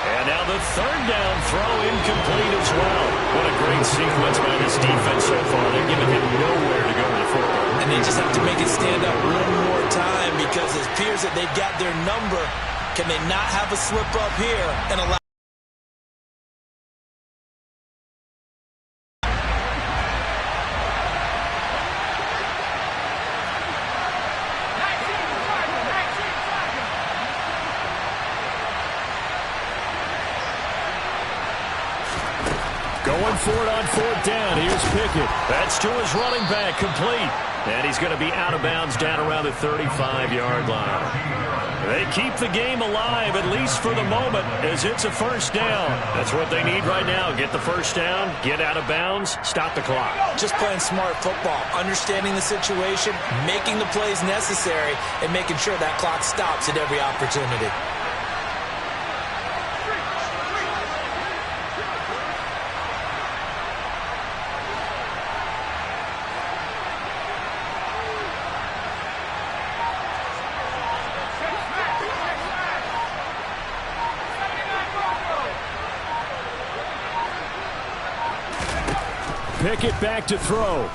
And now the 3rd down throw incomplete as well. What a great sequence by this defense so far. They're giving him nowhere to go with the football. And they just have to make it stand up one more time because it appears that they've got their number. Can they not have a slip up here and allow... Going for it on 4th down. Here's Pickett. That's to his running back, complete. And he's going to be out of bounds down around the 35-yard line. They keep the game alive, at least for the moment, as it's a 1st down. That's what they need right now. Get the 1st down, get out of bounds, stop the clock. Just playing smart football, understanding the situation, making the plays necessary, and making sure that clock stops at every opportunity. Pickett back to throw. A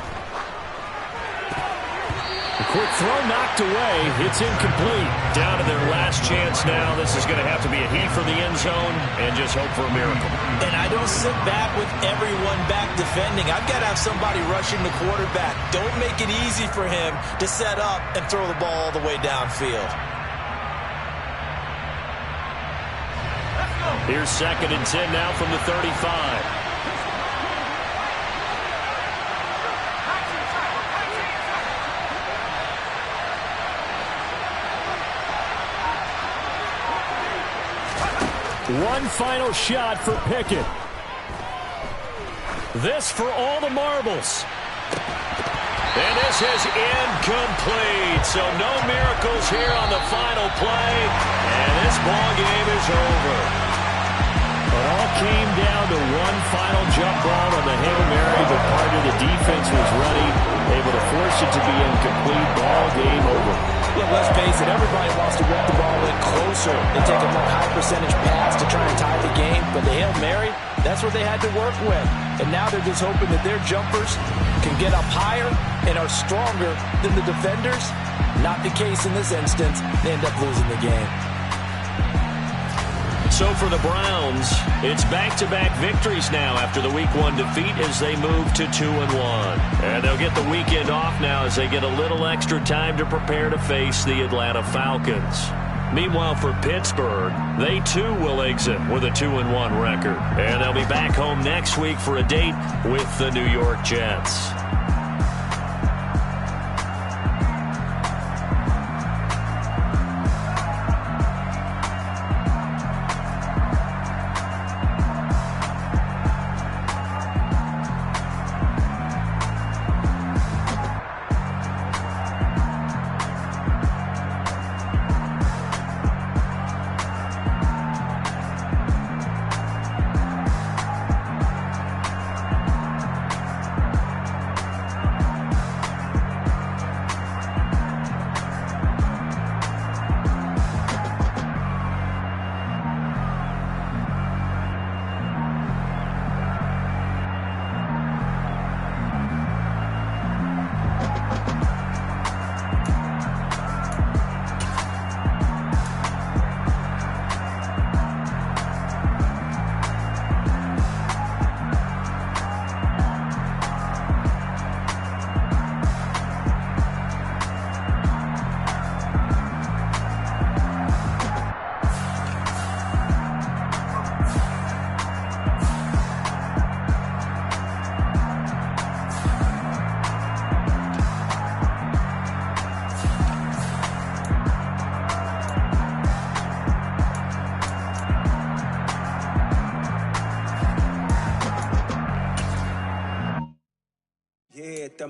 quick throw knocked away. It's incomplete. Down to their last chance now. This is going to have to be a heat for the end zone and just hope for a miracle. And I don't sit back with everyone back defending. I've got to have somebody rushing the quarterback. Don't make it easy for him to set up and throw the ball all the way downfield. Here's 2nd and 10 now from the 35. One final shot for Pickett. This for all the marbles. And this is incomplete. So no miracles here on the final play. And this ball game is over. It all came down to one final jump ball on the Hail Mary, but part of the defense was ready, able to force it to be incomplete. Ball game over. Look, let's face it, everybody wants to whip the ball in closer and take a more high-percentage pass to try and tie the game. But the Hail Mary, that's what they had to work with. And now they're just hoping that their jumpers can get up higher and are stronger than the defenders. Not the case in this instance. They end up losing the game. So for the Browns, it's back-to-back victories now after the Week 1 defeat as they move to 2-1. And they'll get the weekend off now as they get a little extra time to prepare to face the Atlanta Falcons. Meanwhile, for Pittsburgh, they too will exit with a 2-1 record. And they'll be back home next week for a date with the New York Jets.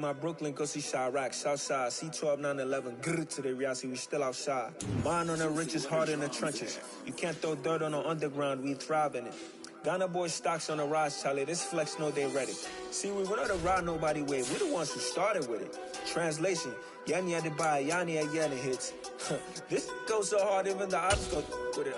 My Brooklyn, go see Chirac, Southside, C12, 911, grrr to the reality, we still outside. Mine on the richest, heart in the trenches. You can't throw dirt on the underground, we thrive in it. Ghana boys stocks on the rise, Charlie, this flex know they ready. See, we don't ride nobody with, we the ones who started with it. Translation, Yanni had to buy, Yanni had Yanni hits. This goes so hard, even the ops go with it,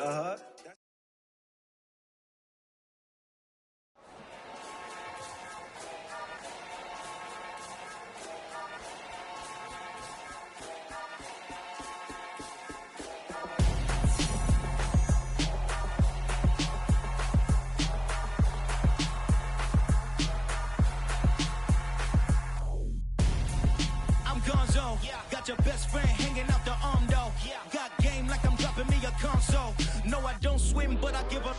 Got your best friend hanging out the arm though. Got game like I'm dropping me a console. No, I don't swim, but I give a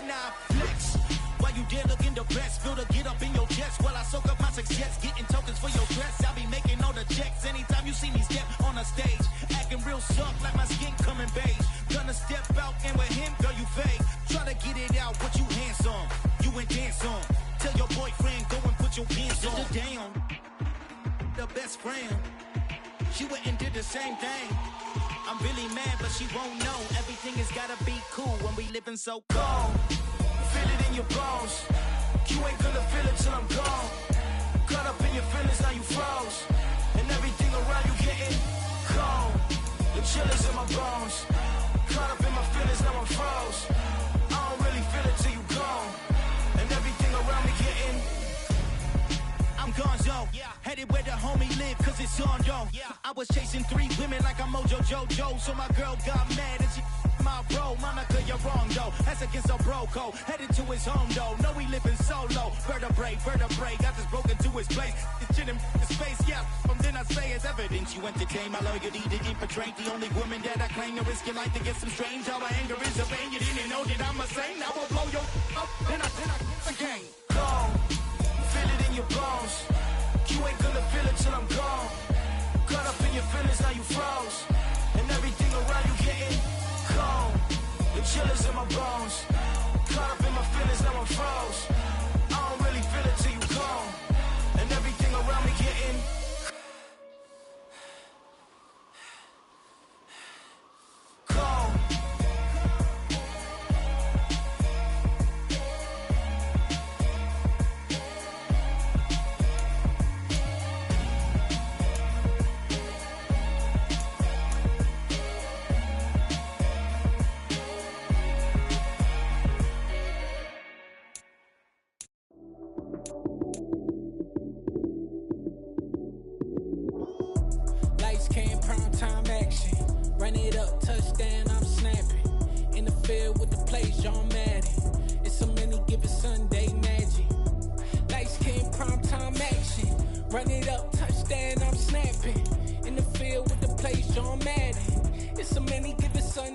now flex. While you there looking depressed, feel the get up in your chest while I soak up my success, getting tokens for your dress. I be making all the checks anytime you see me step on a stage, acting real soft like my skin coming beige. Gonna step out and with him, girl, you fake. Try to get it out, what you handsome, you and dance on. Tell your boyfriend go and put your pants on. Down, the best friend. She went and did the same thing. I'm really mad, but she won't know. Everything has gotta be cool when we living so cold. Feel it in your bones. You ain't gonna feel it till I'm gone. Caught up in your feelings, now you froze. And everything around you getting cold. The chillers in my bones. Caught up in my feelings, now I'm froze. I don't really feel it till you gone. And everything around me getting I'm gonzo, headed where the homie live, cause it's on though. I was chasing 3 women like I'm Mojo Jojo, so my girl got mad and she my bro. Monica, you're wrong though, that's against a bro code. Headed to his home though, no we living solo. Vertebrae, got this broken to his place. It's shit in his face, from then I say it's evidence. You entertain my loyalty to infiltrate. The only woman that I claim to risk your life to get some strange. All my anger is a pain, you didn't know that I'm a saint. Now I'll blow your up, then I again. Go. Feel it in your bones. You ain't gonna feel it till I'm gone. Caught up in your feelings, now you froze. And everything around you getting cold. The chillers in my bones. Caught up in my feelings, now I'm froze. I don't really feel it till you gone. And everything around me getting cold. Run it up, touchdown, I'm snapping. In the field with the plays, John Madden. It's so many, give it Sunday magic. Lights came prime time action. Run it up, touchdown, I'm snapping. In the field with the plays, John Madden. It's so many, give it Sunday.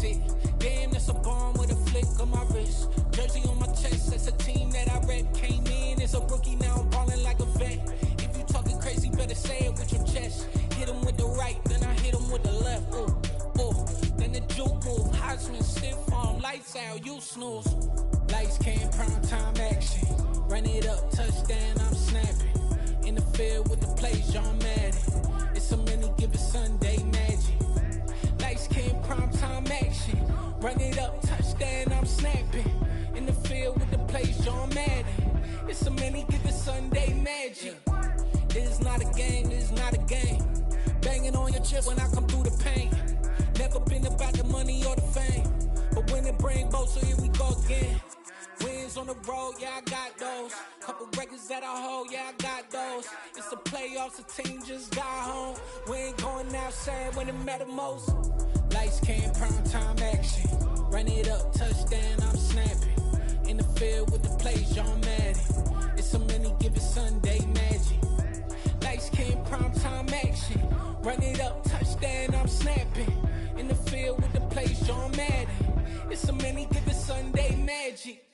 stick. Damn, that's a bomb with a flick on my wrist. Jersey on my chest, that's a team that I rep. Came in as a rookie, now I'm ballin' like a vet. If you talking crazy, better say it with your chest. Hit him with the right, then I hit him with the left. Ooh, ooh. Then the juke move, Heisman, stiff arm, lights out, you snooze. Lights came, prime time action. Run it up, touchdown, I'm snapping. In the field with the plays, John Madden. It's a many given Sunday magic. Lights came, prime time action. Run it up, touchdown, I'm snapping. In the field with the plays, John Madden. It's a many given Sunday magic. This is not a game, this is not a game. Banging on your chest when I come through the pain. Never been about the money or the fame. But when it bring both, so here we go again. Wins on the road, yeah, I got those. Couple records that I hold, yeah, I got those. It's the playoffs, the team just got home. We ain't going outside when it matter most. Lights came, prime time action. Run it up, touchdown, I'm snapping. In the field with the plays, John Madden. It's a many given Sunday magic. Lights came, prime time action. Run it up, touchdown, I'm snapping. In the field with the plays, John Madden. It's a many given Sunday magic.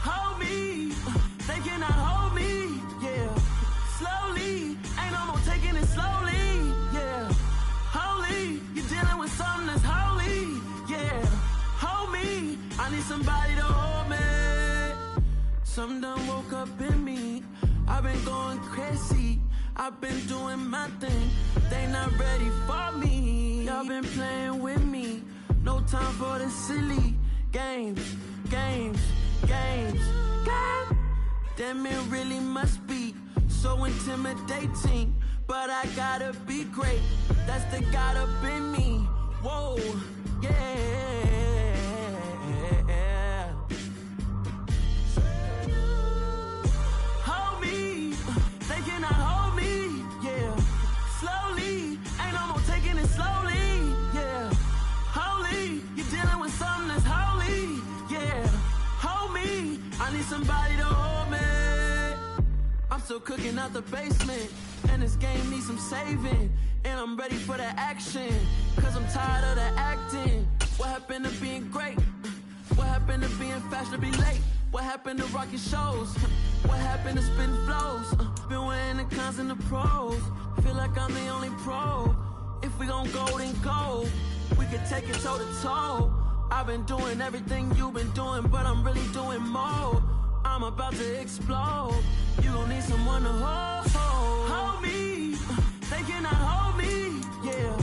Hold me, they cannot hold me, yeah. Slowly, ain't no more taking it slowly, yeah. Holy, you're dealing with something that's holy, yeah. Hold me, I need somebody to hold me. Something done woke up in me, I've been going crazy. I've been doing my thing, they not ready for me. Y'all been playing with me, no time for the silly games, games, games, games. Damn, it really must be so intimidating, but I gotta be great, that's the God up in me. Whoa, yeah. Hold me, they cannot hold me, yeah. Slowly, ain't no more taking it slowly, yeah. Holy, you're dealing with something that's holy, yeah. Hold me, I need somebody to hold me. I'm still cooking out the basement, and this game needs some saving. And I'm ready for the action, cause I'm tired of the acting. What happened to being great? What happened to being fashionably late? What happened to rocking shows? What happened to spitting flows? Been wearing the cons and the pros. Feel like I'm the only pro. If we gon' go, then go. We can take it toe to toe. I've been doing everything you've been doing, but I'm really doing more. I'm about to explode. You gon' need someone to hold. Hold me, they cannot hold me, yeah.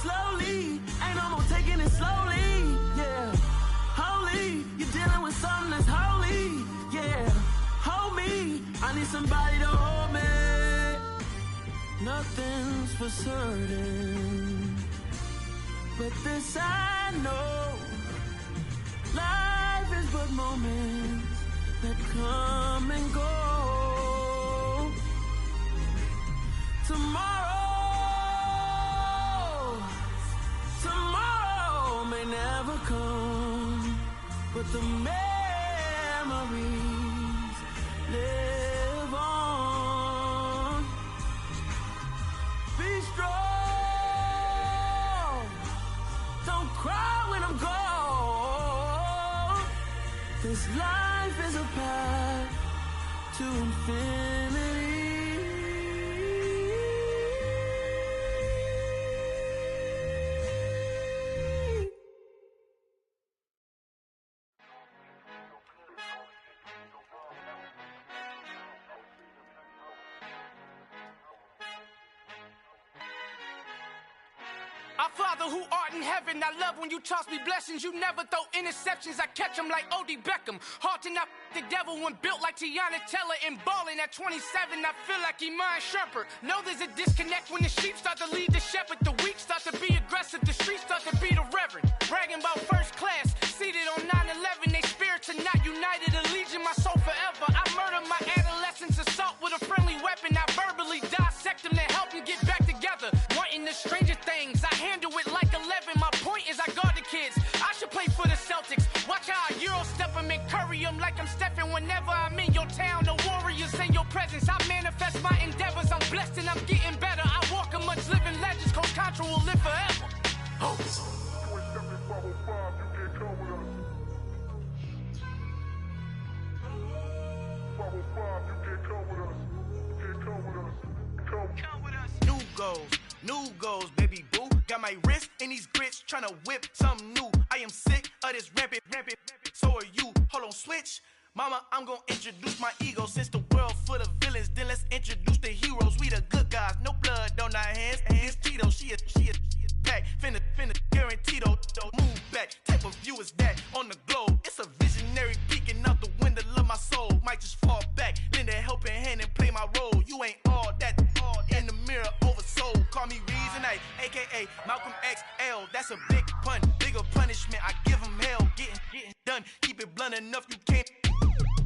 Slowly, ain't no more taking it slowly, yeah. Holy, you're dealing with something that's holy, yeah. Hold me, I need somebody to hold me. Nothing's for certain, but this I know. Life is but moments that come and go. Tomorrow may never come, but the memories live on. Be strong, don't cry when I'm gone. This life is a path to infinity. Our Father who art in heaven, I love when you toss me blessings. You never throw interceptions, I catch them like O.D. Beckham. Hard to not the devil when built like Tiana Teller and balling at 27. I feel like Iman Shumpert. Know there's a disconnect when the sheep start to lead the shepherd. The weak start to be aggressive, the streets start to be the reverend. Bragging about first class, seated on 9/11. They spirits are not united, a legion, my soul forever. I murder my adolescence, assault with a friendly weapon. I verbally dissect them to help them get back together. Wanting the stranger things, I handle it like 11. My point is I guard the kids. I should play for the Celtics. Watch how I Euro step them and curry them like I'm stepping. Whenever I'm in your town, the Warriors in your presence. I manifest my endeavors. I'm blessed and I'm getting better. I walk amongst living legends. Coach Contra will live forever. New goals, baby boo. Got my wrist in these grits, tryna whip something new. I am sick of this rampant. So are you. Hold on, switch. Mama, I'm gonna introduce my ego. Since the world full of villains, then let's introduce the heroes. We the good guys, no blood on our hands. It's Tito, she is pack. Finna, guaranteed don't move back. Type of view is that on the globe? It's a visionary peeking out the window of my soul. Might just fall back, lend a helping hand and play my role. You ain't all that in the mirror oversold. Call me Reason A, aka Malcolm XL. That's a big pun, bigger punishment. I give him hell, getting done. Keep it blunt enough, you can't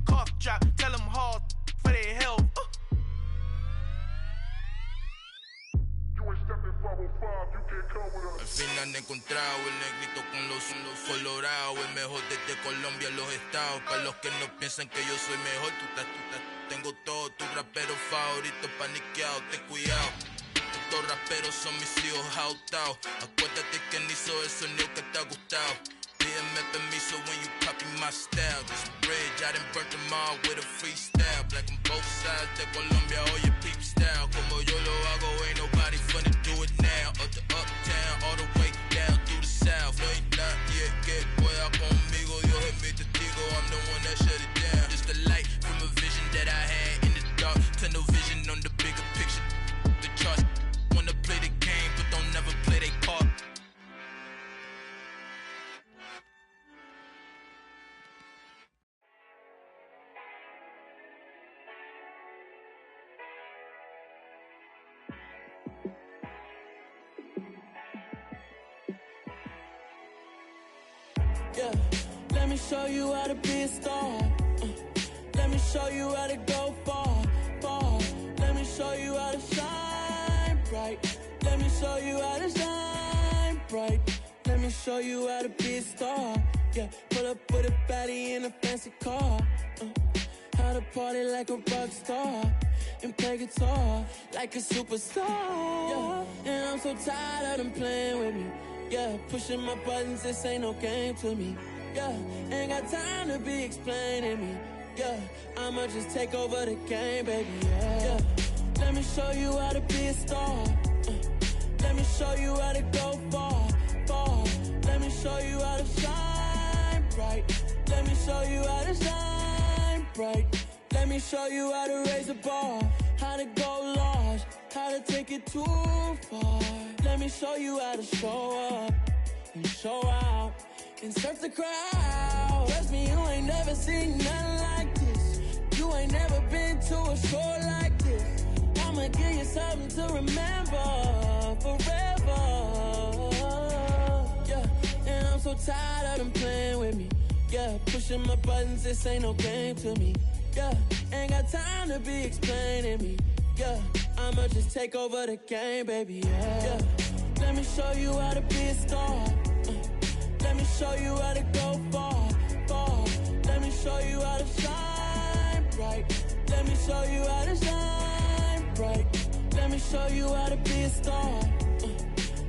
cough drop. Tell them hard for their health. Al fin han encontrado el negrito con los colorados, el mejor desde Colombia, los estados. Para los que no piensan que yo soy mejor, tengo todo, tu rapero favorito paniqueado, ten cuidado. Estos raperos son mis hijos adoptados. Acuérdate que ni hizo el sonido que te ha gustado. Pídeme permiso when you copy my style. This bridge, I done burnt them all with a freestyle. Black on both sides de Colombia, oye peep style. Como yo lo hago, ain't nobody finna do it now. Up to uptown, all the way down through the south. No hay nadie que pueda conmigo, Dios es mi testigo. I'm the one that shut it down. Just the light from a vision that I had in the dark. Tunnel vision on the bigger picture. The charts wanna play the game, but don't never play their part. Yeah, let me show you how to be a star. Let me show you how to go far. Let me show you how to shine bright. Let me show you how to shine bright. Let me show you how to be a star. Yeah, pull up with a baddie in a fancy car. How to party like a rock star and play guitar like a superstar. Yeah, and I'm so tired of them playing with me. Yeah, pushing my buttons, this ain't no game to me. Yeah, ain't got time to be explaining me. Yeah, I'ma just take over the game, baby. Yeah, let me show you how to be a star. Let me show you how to go far. Let me show you how to shine bright. Let me show you how to shine bright. Let me show you how to raise a bar, how to go large, how to take it too far. Let me show you how to show up and show out and surf the crowd. Trust me, you ain't never seen nothing like this. You ain't never been to a show like this. I'ma give you something to remember forever. Yeah, and I'm so tired of them playing with me. Yeah, pushing my buttons, this ain't no game to me. Yeah, ain't got time to be explaining me. Yeah, I'ma just take over the game, baby. Yeah, let me show you how to be a star. Let me show you how to go far. Let me show you how to shine bright. Let me show you how to shine bright. Let me show you how to be a star.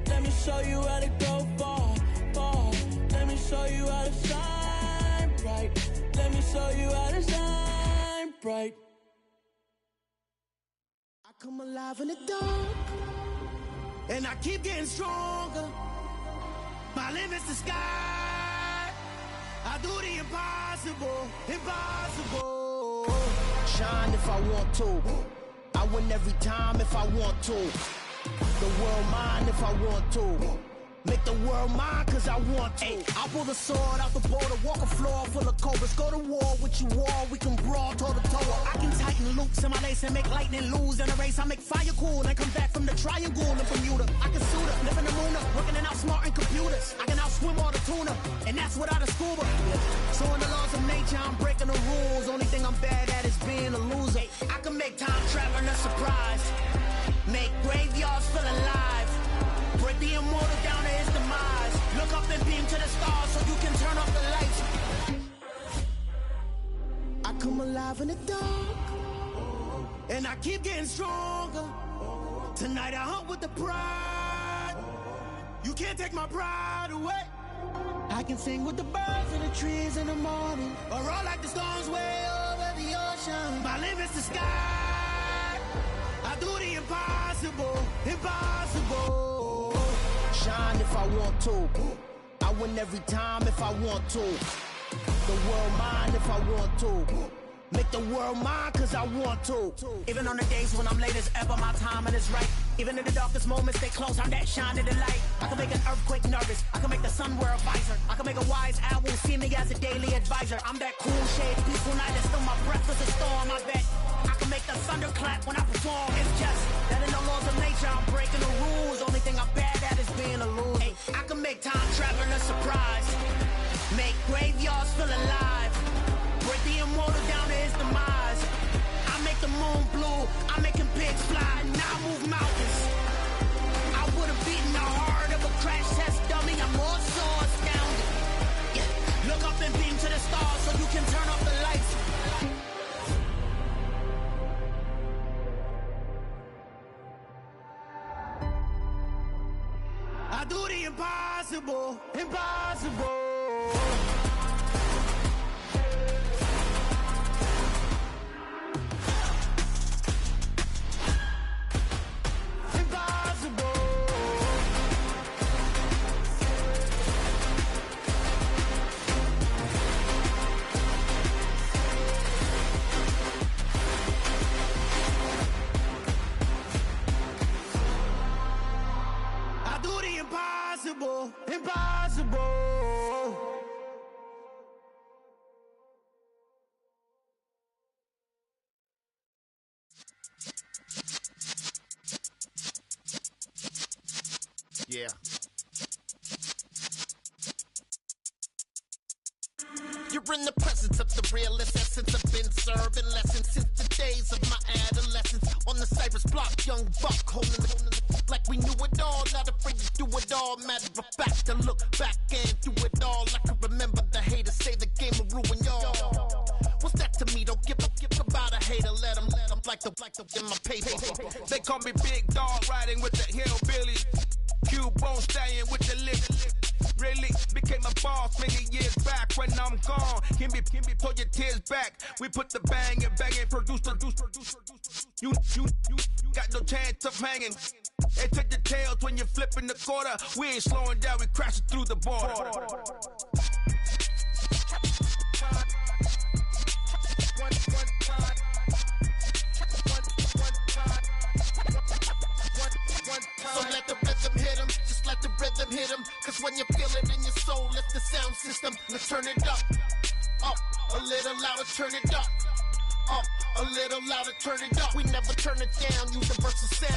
Let me show you how to go far. Let me show you how to shine bright. Let me show you how to shine bright. I come alive in the dark, and I keep getting stronger. My limit's the sky. I do the impossible. Shine if I want to. I win every time if I want to. The world mine if I want to. Make the world mine cause I want to. I'll pull the sword out the border, walk a floor full of cobras. Go to war with you all, we can brawl toe to toe. I can tighten loops in my lace and make lightning lose in a race. I make fire cool and come back from the triangle in Bermuda. I can suit up, live in the moon up, working and outsmarting computers. I can outswim all the tuna, and that's without a scuba. So in the laws of nature, I'm breaking the rules. Only thing I'm bad at is being a loser. I can make time traveling a surprise, make graveyards feel alive, break the immortal down to his demise. Look up and beam to the stars so you can turn off the lights. I come alive in the dark, and I keep getting stronger. Tonight I hunt with the pride. You can't take my pride away. I can sing with the birds and the trees in the morning, or roll like the storms way over the ocean. My limit's the sky. I do the impossible, impossible. Shine if I want to. I win every time if I want to. The world mine if I want to. Make the world mine cause I want to. Even on the days when I'm late as ever, my timing is right. Even in the darkest moments, stay close, I'm that shining the light. I can make an earthquake nervous, I can make the sun wear a visor. I can make a wise owl see me as a daily advisor. I'm that cool shade, peaceful night, and still my breath is a storm. I bet I can make the thunder clap when I perform. It's just that in the laws of nature, I'm breaking the rules. Only thing I'm bad at is being a loser. Hey, I can make time traveling a surprise, make graveyards feel alive, break the immortal down to his demise. I make the moon blue, I'm making pigs fly, and I move mountains. I would've beaten the heart of a crash test dummy. I'm more so astounded. Yeah. Look up and beam to the stars so you can turn off the lights. I do the impossible, impossible. Impossible, impossible. Yeah. You're in the presence of the realest essence. I've been serving lessons since the days of my adolescence. On the Cypress block, young buck holding the like we knew it all, not afraid to do it all. Matter of fact, to look back and do it all. I can remember the haters say the game will ruin y'all. What's that to me? Don't give about a hater. Let them like the in my paper. They call me Big Dog, riding with the hillbillies. Cubone stallion with the lip. Really became a boss many years back. When I'm gone, can be pull your tears back. We put the bang and produce. You got no chance of hanging. They took your tails when you're flipping the quarter. We ain't slowing down, we crashing through the border. So let the rhythm hit him, just let the rhythm hit him. Cause when you feel it in your soul, lift the sound system. Let's turn it up, a little louder, turn it up, a little louder, turn it up. We never turn it down, universal sound.